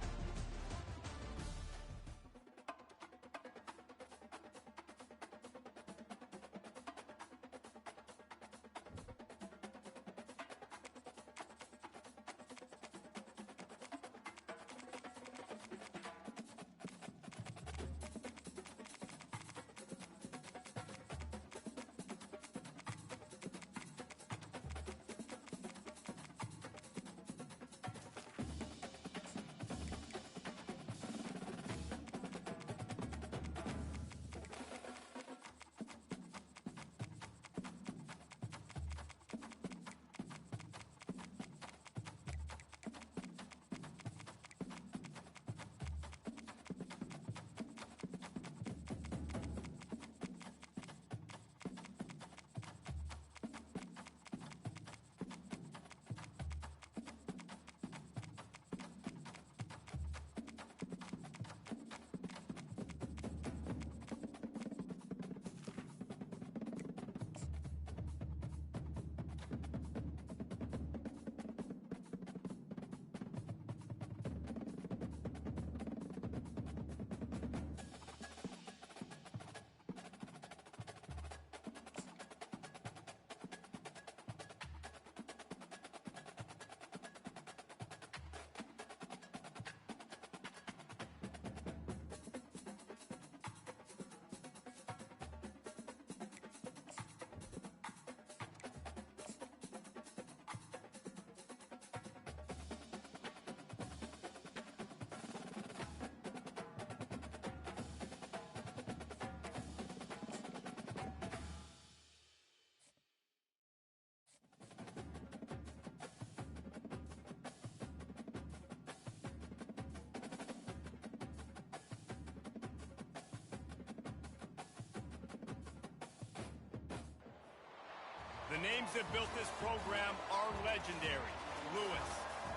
The names that built this program are legendary. Lewis,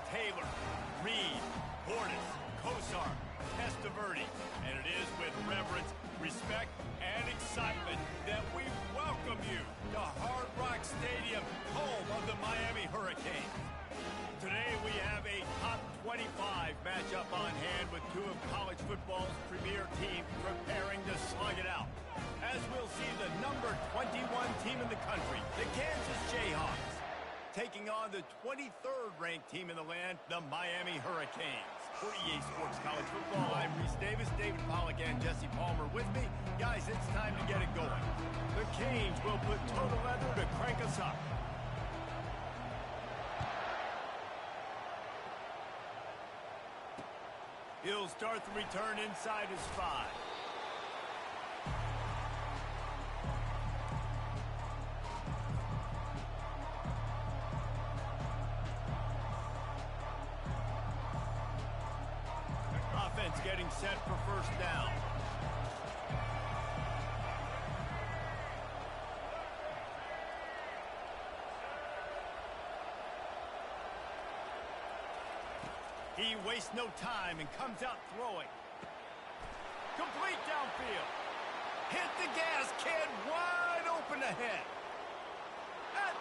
Taylor, Reed, Portis, Kosar, Testaverde. And it is with reverence, respect, and excitement that we welcome you to Hard Rock Stadium, home of the Miami Hurricanes. Today we have a top 25 matchup on hand with two of college football's premier teams preparing to slug it out. As we'll see the number 21 team in the country, the Kansas Jayhawks, taking on the 23rd ranked team in the land, the Miami Hurricanes. For EA Sports College Football, I'm Reese Davis, David Pollack, and Jesse Palmer with me. Guys, it's time to get it going. The Canes will put total leather to crank us up. He'll start the return inside his 5. Offense getting set for first down. He wastes no time and comes out throwing. Complete downfield. Hit the gas, kid. Wide open ahead.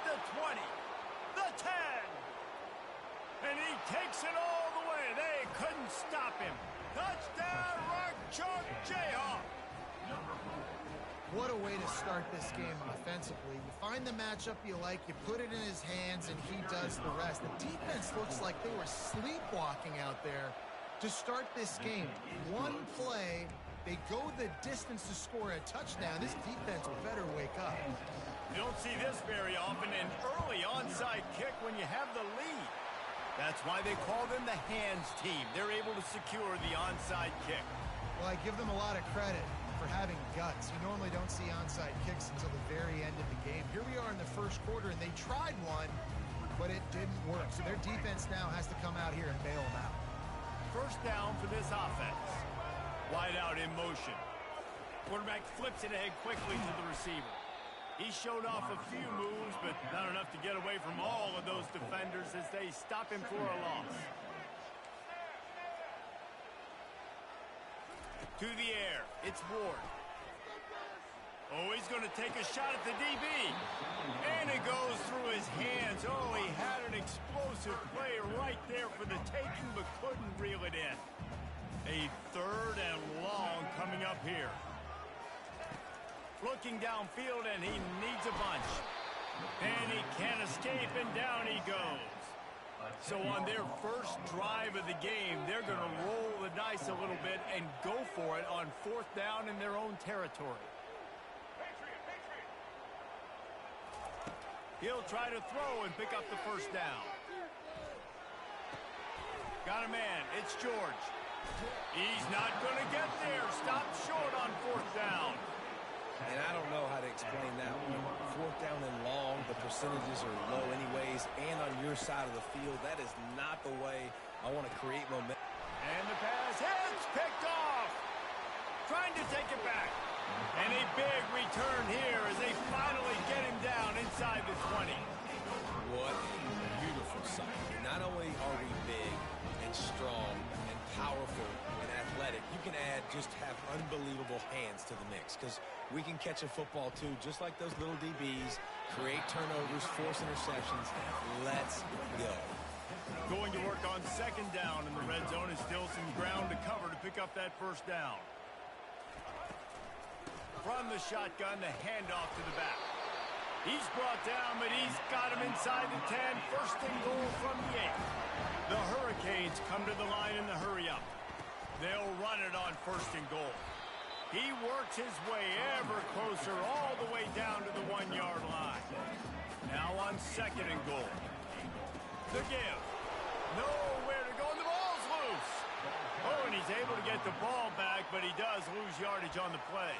the 20, the 10. And he takes it all the way. They couldn't stop him. Touchdown, Rock Chalk Jayhawk. What a way to start this game offensively. You find the matchup you like, you put it in his hands, and he does the rest. The defense looks like they were sleepwalking out there to start this game. One play, they go the distance to score a touchdown. This defense better wake up. You don't see this very often, an early onside kick when you have the lead. That's why they call them the hands team. They're able to secure the onside kick. Well, I give them a lot of credit for having guts. You normally don't see onside kicks until the very end of the game. Here we are in the first quarter, and they tried one, but it didn't work. So their defense now has to come out here and bail them out. First down for this offense. Wide out in motion. Quarterback flips it ahead quickly to the receiver. He showed off a few moves, but not enough to get away from all of those defenders as they stop him for a loss. To the air, it's Ward. Oh, he's going to take a shot at the DB. And it goes through his hands. Oh, he had an explosive play right there for the taking, but couldn't reel it in. A third and long coming up here. Looking downfield, and he needs a bunch. And he can't escape, and down he goes. So on their first drive of the game, they're going to roll the dice a little bit and go for it on fourth down in their own territory. He'll try to throw and pick up the first down. Got a man. It's George. He's not going to get there. Stopped short on fourth down. And I don't know how to explain that one. Fourth down and long, the percentages are low anyways, and on your side of the field, that is not the way I want to create momentum. And the pass hits, picked off. Trying to take it back. And a big return here as they finally get him down inside the 20. What a beautiful sight. Not only are we big and strong and powerful and athletic, you can just have unbelievable hands to the mix, because we can catch a football too, just like those little DBs, create turnovers, force interceptions. Let's go. Going to work on second down in the red zone is still some ground to cover to pick up that first down. From the shotgun, the handoff to the back. He's brought down, but he's got him inside the 10. First and goal from the 8. The Hurricanes come to the line in the hurry-up. They'll run it on first and goal. He works his way ever closer all the way down to the 1-yard line. Now on second and goal. The give. Nowhere to go, and the ball's loose. Oh, and he's able to get the ball back, but he does lose yardage on the play.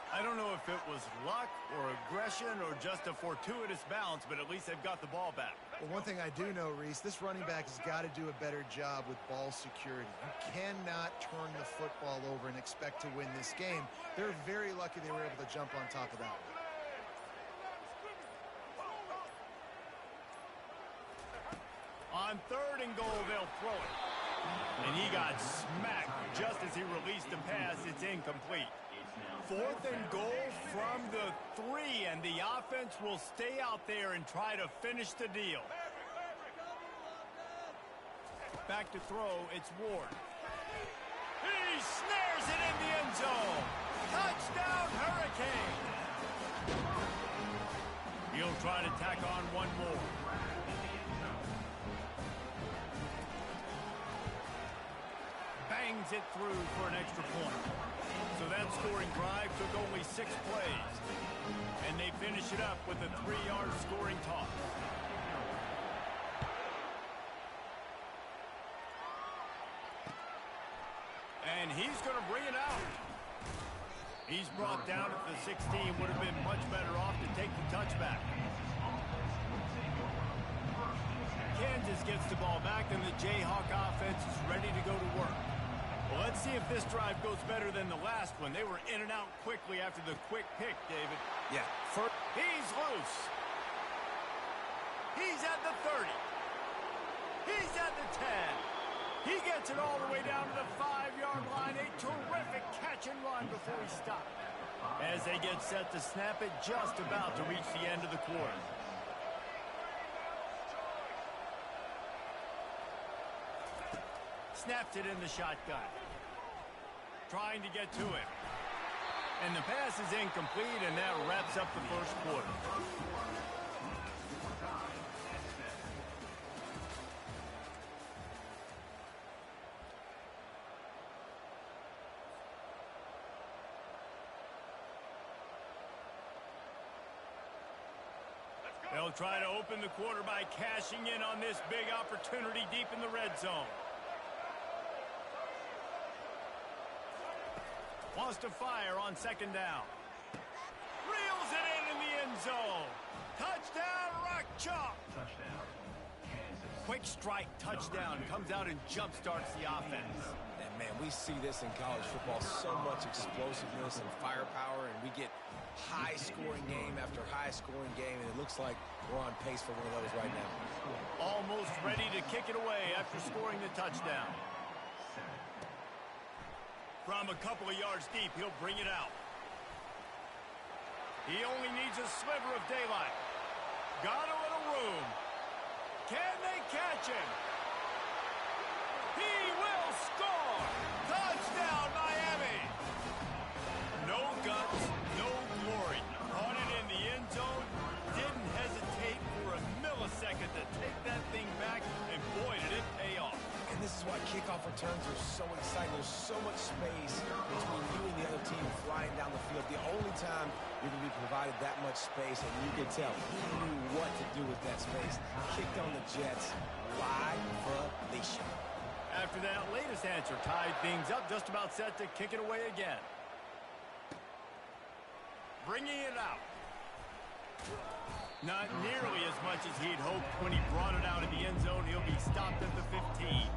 I don't know if it was luck or aggression or just a fortuitous bounce, but at least they've got the ball back. Well, one thing I do know, Reese, this running back has got to do a better job with ball security. You cannot turn the football over and expect to win this game. They're very lucky they were able to jump on top of that one. On third and goal, they'll throw it. And he got smacked just as he released the pass. It's incomplete. Fourth and goal from the 3, and the offense will stay out there and try to finish the deal. Back to throw, it's Ward. He snares it in the end zone. Touchdown, Hurricane. He'll try to tack on one more. Bangs it through for an extra point. So that scoring drive took only 6 plays. And they finish it up with a 3-yard scoring toss. And he's going to bring it out. He's brought down at the 16. Would have been much better off to take the touchback. Kansas gets the ball back, and the Jayhawk offense is ready to go to work. Well, let's see if this drive goes better than the last one. They were in and out quickly after the quick pick, David. Yeah. He's loose. He's at the 30. He's at the 10. He gets it all the way down to the 5-yard line. A terrific catch and run before he stopped. As they get set to snap it, just about to reach the end of the quarter. Snaps it in the shotgun. Trying to get to it. And the pass is incomplete, and that wraps up the first quarter. They'll try to open the quarter by cashing in on this big opportunity deep in the red zone. Wants to fire on second down. Reels it in the end zone. Touchdown, Rock Chalk. Touchdown, Kansas. Quick strike touchdown comes out and jump starts the offense. And man, we see this in college football, so much explosiveness and firepower, and we get high-scoring game after high-scoring game, and it looks like we're on pace for one of those right now. Almost ready to kick it away after scoring the touchdown. From a couple of yards deep, he'll bring it out. He only needs a sliver of daylight. Got a little room. Can they catch him? He will score! Touchdown, Miami! No guts, no glory. Caught it in the end zone. Didn't hesitate for a millisecond to take that thing back, and boy, did it pay off. And this is why kickoff returns are so exciting. There's so much space between you and the other team flying down the field. The only time you're going to be provided that much space, and you can tell he knew what to do with that space. Kicked on the Jets. Live Felicia. After that latest answer tied things up, just about set to kick it away again. Bringing it out. Not nearly as much as he'd hoped when he brought it out of the end zone. He'll be stopped at the 15.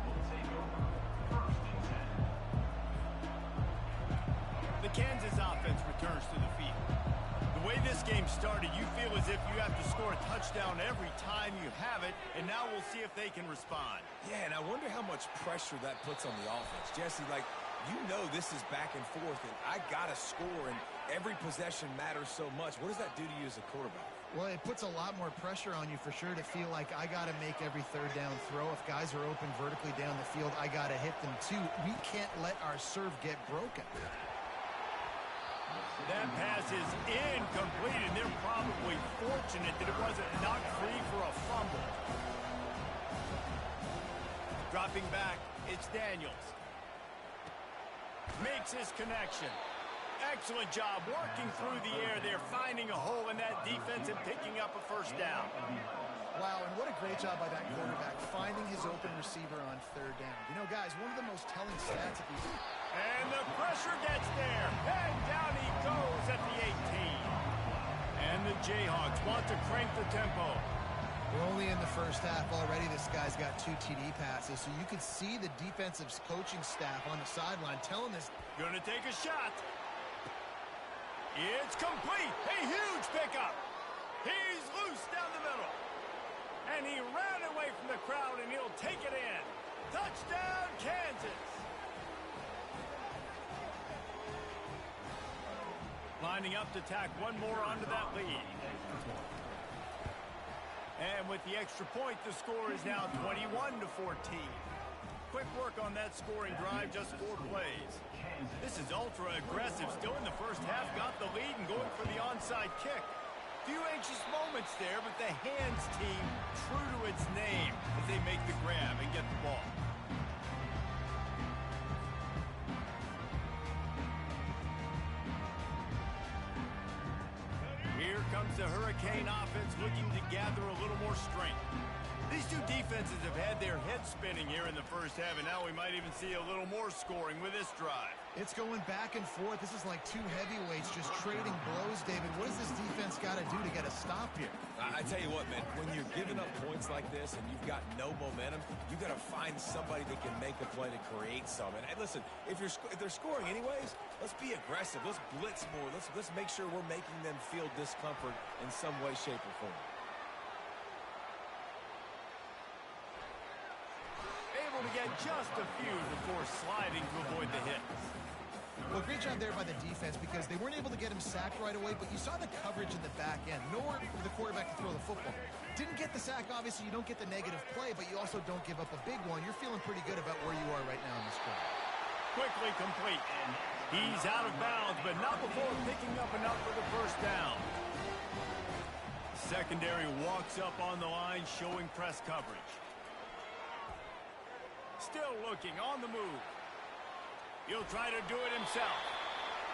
The Kansas offense returns to the field. The way this game started, you feel as if you have to score a touchdown every time you have it, and now we'll see if they can respond. Yeah, and I wonder how much pressure that puts on the offense. Jesse, like, you know this is back and forth, and I got to score, and every possession matters so much. What does that do to you as a quarterback? Well, it puts a lot more pressure on you for sure to feel like I got to make every third down throw. If guys are open vertically down the field, I got to hit them too. We can't let our serve get broken. That pass is incomplete, and they're probably fortunate that it wasn't knocked free for a fumble. Dropping back, it's Daniels. Makes his connection. Excellent job working through the air there, finding a hole in that defense and picking up a first down. Wow, and what a great job by that quarterback, finding his open receiver on third down. You know, guys, one of the most telling stats of these... And the pressure gets there, and down he goes at the 18. And the Jayhawks want to crank the tempo. We're only in the first half already. This guy's got 2 TD passes, so you could see the defensive coaching staff on the sideline telling this... Gonna take a shot. It's complete. A huge pickup. He's loose down the middle. And he ran away from the crowd, and he'll take it in. Touchdown, Kansas. Lining up to tack one more onto that lead. And with the extra point, the score is now 21-14. Quick work on that scoring drive, just 4 plays. This is ultra aggressive. Still in the first half, got the lead and going for the onside kick. Few anxious moments there, but the hands team true to its name as they make the grab and get the ball. Here comes the Hurricane offense looking to gather a little more strength. These two defenses have had their heads spinning here in the first half, and now we might even see a little more scoring with this drive. It's going back and forth. This is like 2 heavyweights just trading blows, David. What does this defense got to do to get a stop here? I tell you what, man, when you're giving up points like this and you've got no momentum, you got to find somebody that can make a play to create some. And listen, if they're scoring anyways, let's be aggressive. Let's blitz more. Let's make sure we're making them feel discomfort in some way, shape, or form. Able to get just a few before sliding to avoid the hits. Well, great job there by the defense because they weren't able to get him sacked right away, but you saw the coverage in the back end. Nowhere for the quarterback to throw the football. Didn't get the sack, obviously. You don't get the negative play, but you also don't give up a big one. You're feeling pretty good about where you are right now in this drive. Quickly complete. He's out of bounds, but not before picking up enough for the first down. Secondary walks up on the line, showing press coverage. Still looking on the move. He'll try to do it himself.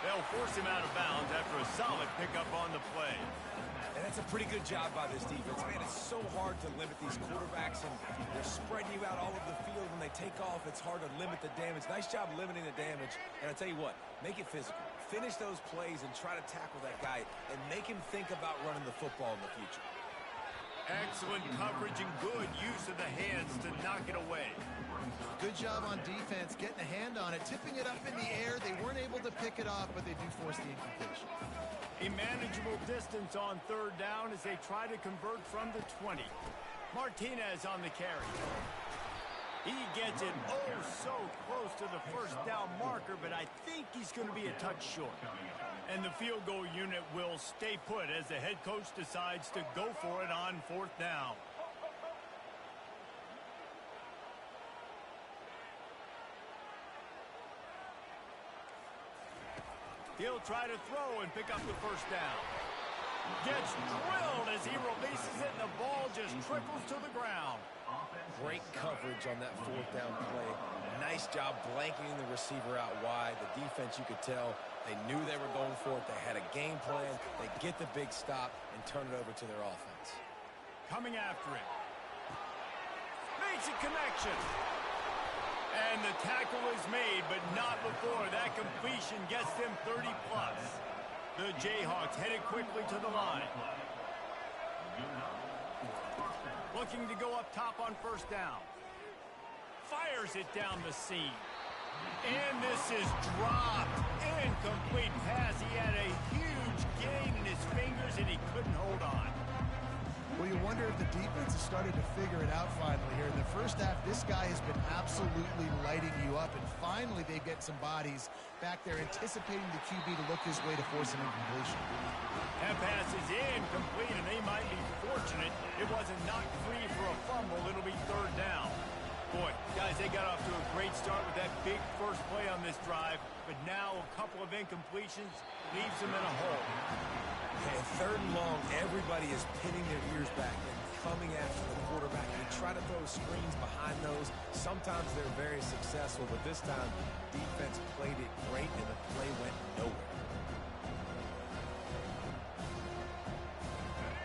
They'll force him out of bounds after a solid pickup on the play. And that's a pretty good job by this defense. Man, it's so hard to limit these quarterbacks, and they're spreading you out all over the field. When they take off, it's hard to limit the damage. Nice job limiting the damage. And I tell you what, make it physical. Finish those plays and try to tackle that guy and make him think about running the football in the future. Excellent coverage and good use of the hands to knock it away. Good job on defense, getting a hand on it, tipping it up in the air. They weren't able to pick it off, but they do force the incompletion. A manageable distance on third down as they try to convert from the 20. Martinez on the carry. He gets it oh so close to the first down marker, but I think he's going to be a touch short. And the field goal unit will stay put as the head coach decides to go for it on fourth down. He'll try to throw and pick up the first down. Gets drilled as he releases it, and the ball just trickles to the ground. Great coverage on that fourth down play. Nice job blanketing the receiver out wide. The defense, you could tell, they knew they were going for it. They had a game plan. They get the big stop and turn it over to their offense. Coming after him. Makes a connection. And the tackle is made, but not before that completion gets them 30+. The Jayhawks headed quickly to the line. Looking to go up top on first down. Fires it down the seam. And this is dropped. Incomplete pass. He had a huge gain in his fingers, and he couldn't hold on. Well, you wonder if the defense has started to figure it out finally here. In the first half, this guy has been absolutely lighting you up, and finally they get some bodies back there anticipating the QB to look his way to force an incompletion. That pass is incomplete, and they might be fortunate it wasn't knocked free for a fumble. It'll be third down. Boy, guys, they got off to a great start with that big first play on this drive, but now a couple of incompletions leaves them in a hole. And third and long, everybody is pinning their ears back and coming after the quarterback. They try to throw screens behind those. Sometimes they're very successful, but this time, defense played it great, and the play went nowhere.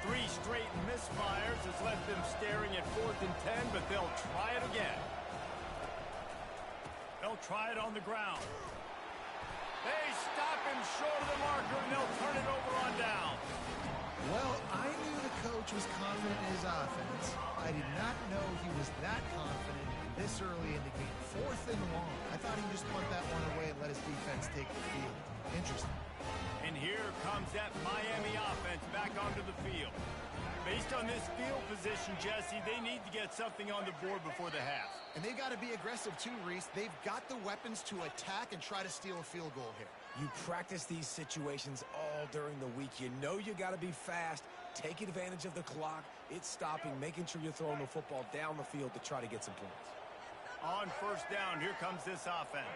3 straight misfires has left them staring at 4th and 10, but they'll try it again. They'll try it on the ground. They stop him short of the marker, and they'll turn it over on down. Well, I knew the coach was confident in his offense. I did not know he was that confident this early in the game. 4th and long. I thought he'd just punt that one away and let his defense take the field. Interesting. And here comes that Miami offense back onto the field. Based on this field position, Jesse, they need to get something on the board before the half. And they got to be aggressive too, Reese. They've got the weapons to attack and try to steal a field goal here. You practice these situations all during the week. You know you got to be fast, take advantage of the clock. It's stopping, making sure you're throwing the football down the field to try to get some points. On first down, here comes this offense.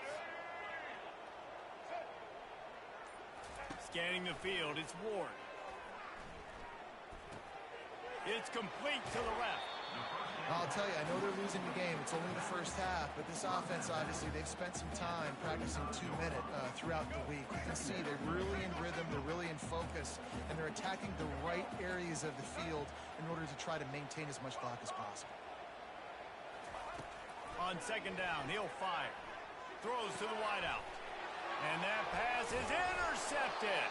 Scanning the field, it's Ward. It's complete to the left. I'll tell you, I know they're losing the game. It's only the first half, but this offense, obviously, they've spent some time practicing 2-minute throughout the week. You can see they're really in rhythm, they're really in focus, and they're attacking the right areas of the field in order to try to maintain as much clock as possible. On second down, he'll fire. Throws to the wideout. And that pass is intercepted.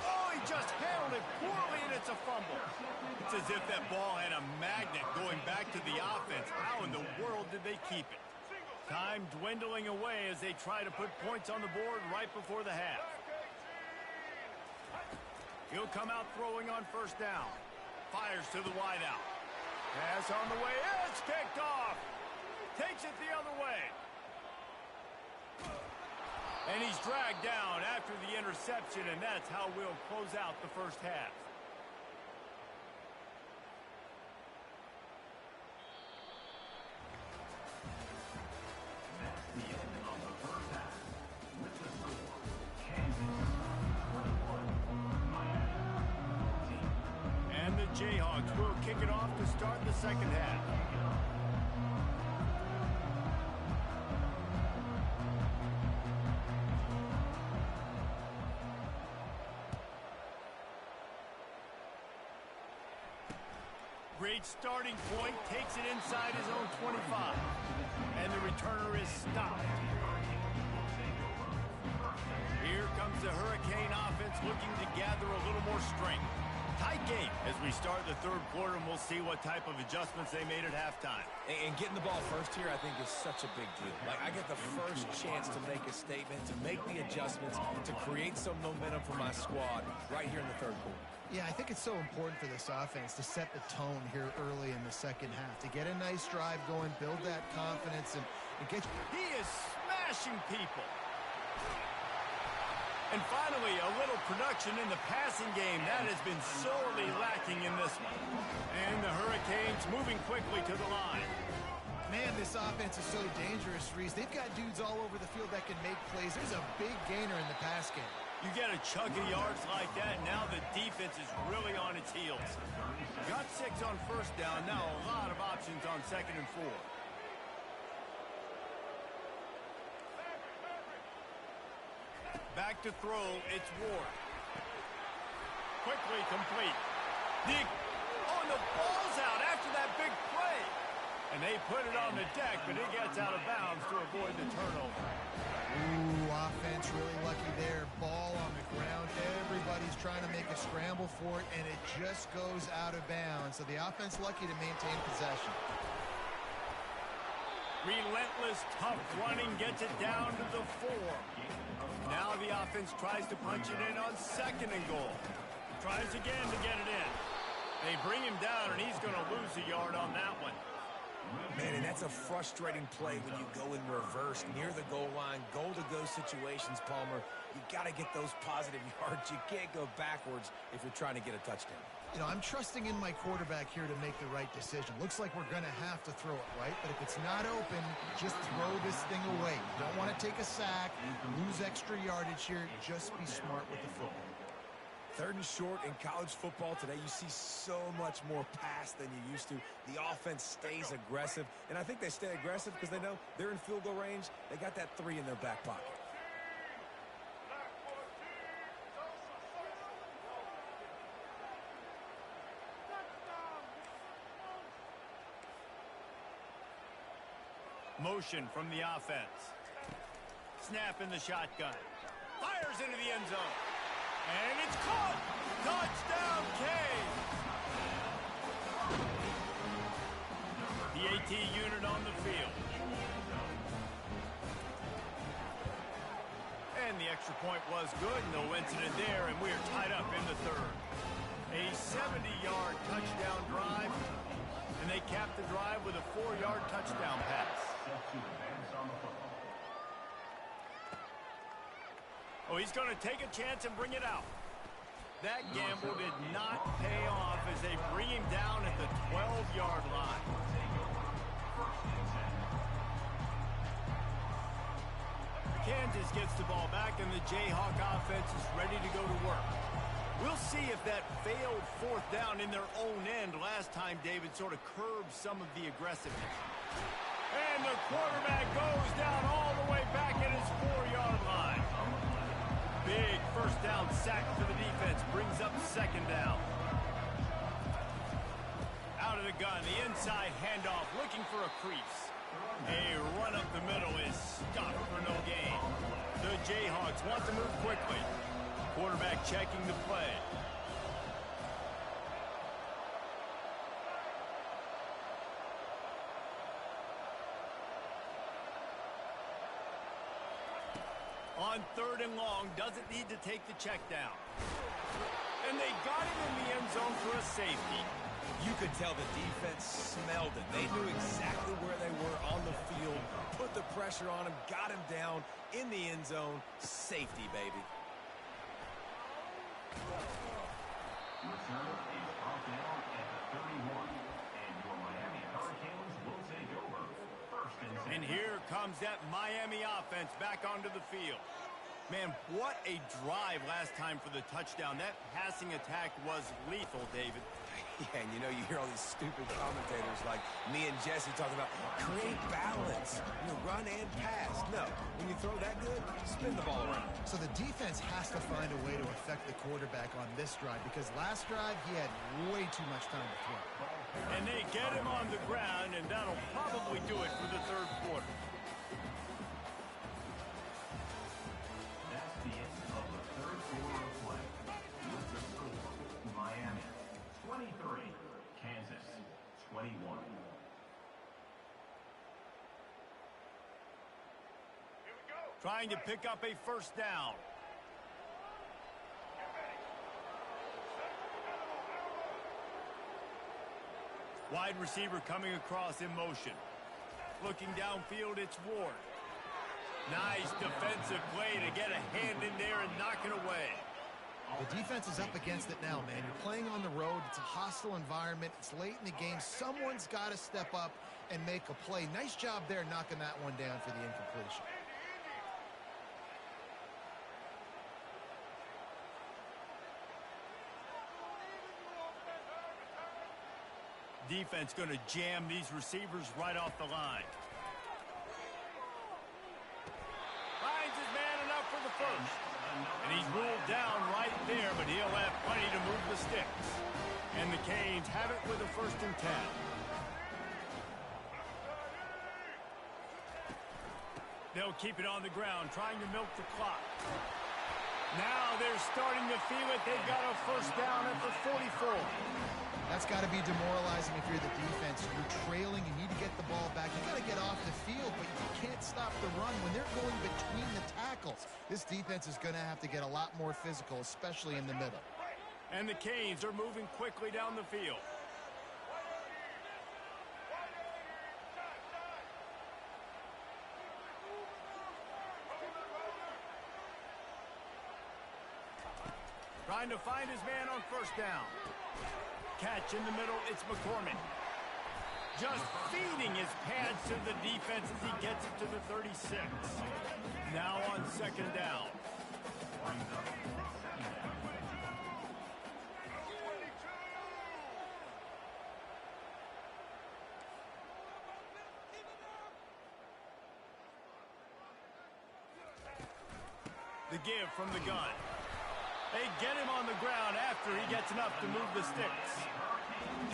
Oh, he just handled it poorly, and it's a fumble. It's as if that ball had a magnet going back to the offense. How in the world did they keep it? Time dwindling away as they try to put points on the board right before the half. He'll come out throwing on first down. Fires to the wideout. Pass on the way. It's picked off. Takes it the other way. And he's dragged down after the interception, and that's how we'll close out the first half. That's the end of the first half. With the score, Kansas 21, Miami 14. And the Jayhawks will kick it off to start the second half. Great starting point, takes it inside his own 25. And the returner is stopped. Here comes the Hurricane offense looking to gather a little more strength. Tight game as we start the third quarter, and we'll see what type of adjustments they made at halftime. And getting the ball first here, I think, is such a big deal. Like, I get the first chance to make a statement, to make the adjustments, to create some momentum for my squad right here in the third quarter. Yeah, I think it's so important for this offense to set the tone here early in the second half, to get a nice drive going, build that confidence, and get... He is smashing people. And finally, a little production in the passing game. That has been sorely lacking in this one. And the Hurricanes moving quickly to the line. Man, this offense is so dangerous, Reese. They've got dudes all over the field that can make plays. There's a big gainer in the pass game. You get a chunk of yards like that, now the defense is really on its heels. Got 6 on first down, now a lot of options on 2nd and 4. Back to throw, it's Ward. Quickly complete. The ball's out after that big play. And they put it on the deck, but it gets out of bounds to avoid the turnover. Ooh, offense really lucky there. Ball on the ground. Everybody's trying to make a scramble for it, and it just goes out of bounds. So the offense lucky to maintain possession. Relentless, tough running gets it down to the 4. Now the offense tries to punch it in on 2nd and goal. Tries again to get it in. They bring him down, and he's going to lose a yard on that one. Man, and that's a frustrating play when you go in reverse near the goal line, goal-to-go situations, Palmer. You got to get those positive yards. You can't go backwards if you're trying to get a touchdown. You know, I'm trusting in my quarterback here to make the right decision. Looks like we're going to have to throw it, right? But if it's not open, just throw this thing away. You don't want to take a sack, lose extra yardage here. Just be smart with the football. 3rd and short in college football today. You see so much more pass than you used to. The offense stays aggressive, and I think they stay aggressive because they know they're in field goal range. They got that 3 in their back pocket. Motion from the offense. Snap in the shotgun. Fires into the end zone. And it's caught! Touchdown, Canes! The AT unit on the field. And the extra point was good. No incident there, and we are tied up in the 3rd. A 70-yard touchdown drive, and they capped the drive with a 4-yard touchdown pass. Oh, he's going to take a chance and bring it out. That gamble did not pay off as they bring him down at the 12-yard line. Kansas gets the ball back, and the Jayhawk offense is ready to go to work. We'll see if that failed 4th down in their own end last time, David, sort of curbed some of the aggressiveness. And the quarterback goes down all the way back at his 4-yard line. Big first down sack for the defense. Brings up 2nd down. Out of the gun. The inside handoff. Looking for a crease. A run up the middle is stopped for no gain. The Jayhawks want to move quickly. Quarterback checking the play. On 3rd and long, doesn't need to take the check down. And they got it in the end zone for a safety. You could tell the defense smelled it. They knew exactly where they were on the field, put the pressure on him, got him down in the end zone. Safety, baby. Return is brought down at the 31. And your Miami Hurricanes will take over. First and 10. And here comes that Miami offense back onto the field. Man, what a drive last time for the touchdown. That passing attack was lethal, David. Yeah, and you know, you hear all these stupid commentators like me and Jesse talking about create balance, run and pass. No, when you throw that good, spin the ball around. So the defense has to find a way to affect the quarterback on this drive because last drive he had way too much time to throw. And they get him on the ground, and that'll probably do it for the third quarter. That's the end of the third quarter of play. With the score, Miami 23, Kansas 21. Trying to pick up a first down. Wide receiver coming across in motion. Looking downfield, it's Ward. Nice defensive play to get a hand in there and knock it away. The defense is up against it now, man. You're playing on the road. It's a hostile environment. It's late in the game. Someone's got to step up and make a play. Nice job there knocking that one down for the incompletion. Defense going to jam these receivers right off the line. Finds his man enough for the first. And he's ruled down right there, but he'll have plenty to move the sticks. And the Canes have it with a 1st and 10. They'll keep it on the ground, trying to milk the clock. Now they're starting to feel it. They've got a first down at the 44. That's got to be demoralizing if you're the defense. You're trailing. You need to get the ball back. You got to get off the field, but you can't stop the run when they're going between the tackles. This defense is going to have to get a lot more physical, especially in the middle. And the Canes are moving quickly down the field. Trying to find his man on first down. Catch in the middle, it's McCormick. Just feeding his pads to the defense as he gets it to the 36. Now on 2nd down. The give from the gun. They get him on the ground after he gets enough to move the sticks.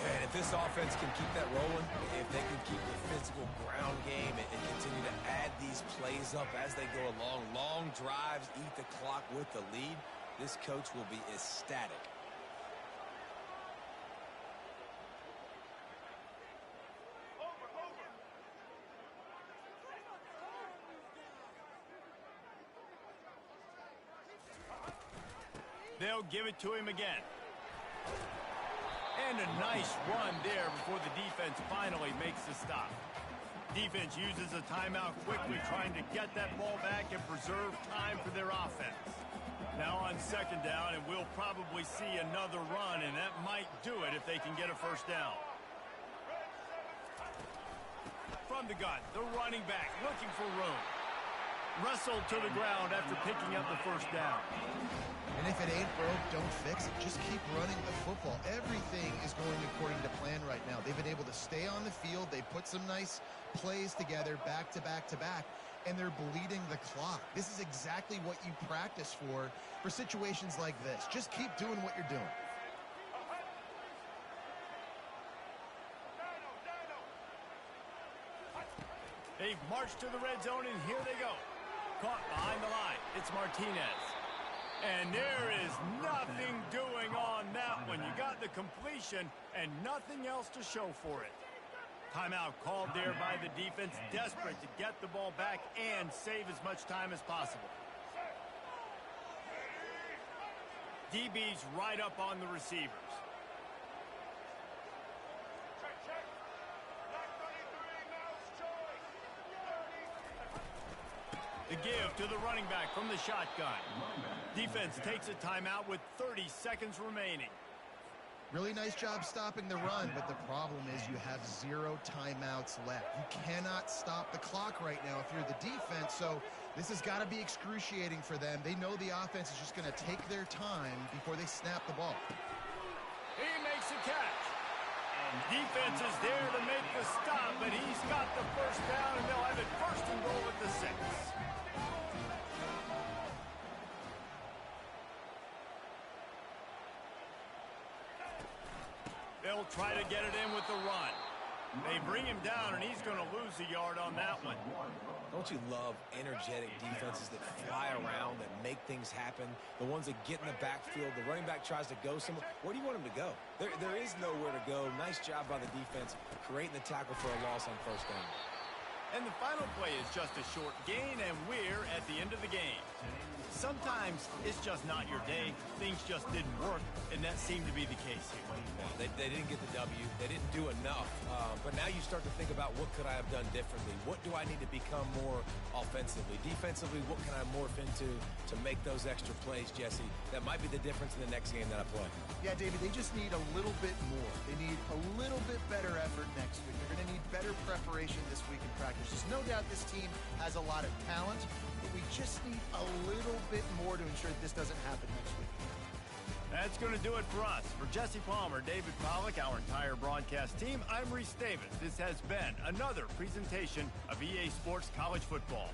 And if this offense can keep that rolling, if they can keep the physical ground game and continue to add these plays up as they go along, long drives, eat the clock with the lead, this coach will be ecstatic. They'll give it to him again. And a nice run there before the defense finally makes the stop. Defense uses a timeout quickly, trying to get that ball back and preserve time for their offense. Now on 2nd down, and we'll probably see another run, and that might do it if they can get a first down. From the gun, the running back looking for room. Wrestled to the ground after picking up the first down. And if it ain't broke, don't fix it. Just keep running the football. Everything is going according to plan right now. They've been able to stay on the field. They put some nice plays together back to back to back, and they're bleeding the clock. This is exactly what you practice for situations like this. Just keep doing what you're doing. They've marched to the red zone, and here they go. Caught behind the line. It's Martinez. And there is nothing doing on that one. You got the completion and nothing else to show for it. Timeout called there by the defense, desperate to get the ball back and save as much time as possible. DB's right up on the receivers. The give to the running back from the shotgun. Defense takes a timeout with 30 seconds remaining. Really nice job stopping the run, but the problem is you have 0 timeouts left. You cannot stop the clock right now if you're the defense, so this has got to be excruciating for them. They know the offense is just going to take their time before they snap the ball. He makes a catch. And defense is there to make the stop, but he's got the first down, and they'll have it first and goal at the 6. They'll try to get it in with the run. They bring him down, and he's going to lose a yard on that one. Don't you love energetic defenses that fly around, that make things happen? The ones that get in the backfield, the running back tries to go somewhere. Where do you want him to go? There is nowhere to go. Nice job by the defense, creating the tackle for a loss on first down. And the final play is just a short gain, and we're at the end of the game. Sometimes it's just not your day. Things just didn't work, and that seemed to be the case here. They didn't get the W. They didn't do enough. But now you start to think about, what could I have done differently? What do I need to become more offensively? Defensively, what can I morph into to make those extra plays, Jesse? That might be the difference in the next game that I play. Yeah, David, they just need a little bit more. They need a little bit better effort next week. They're going to need better preparation this week in practice. There's no doubt this team has a lot of talent, but we just need a little bit more to ensure that this doesn't happen next week. That's going to do it for us. For Jesse Palmer, David Pollack, our entire broadcast team, I'm Reese Davis. This has been another presentation of EA Sports College Football.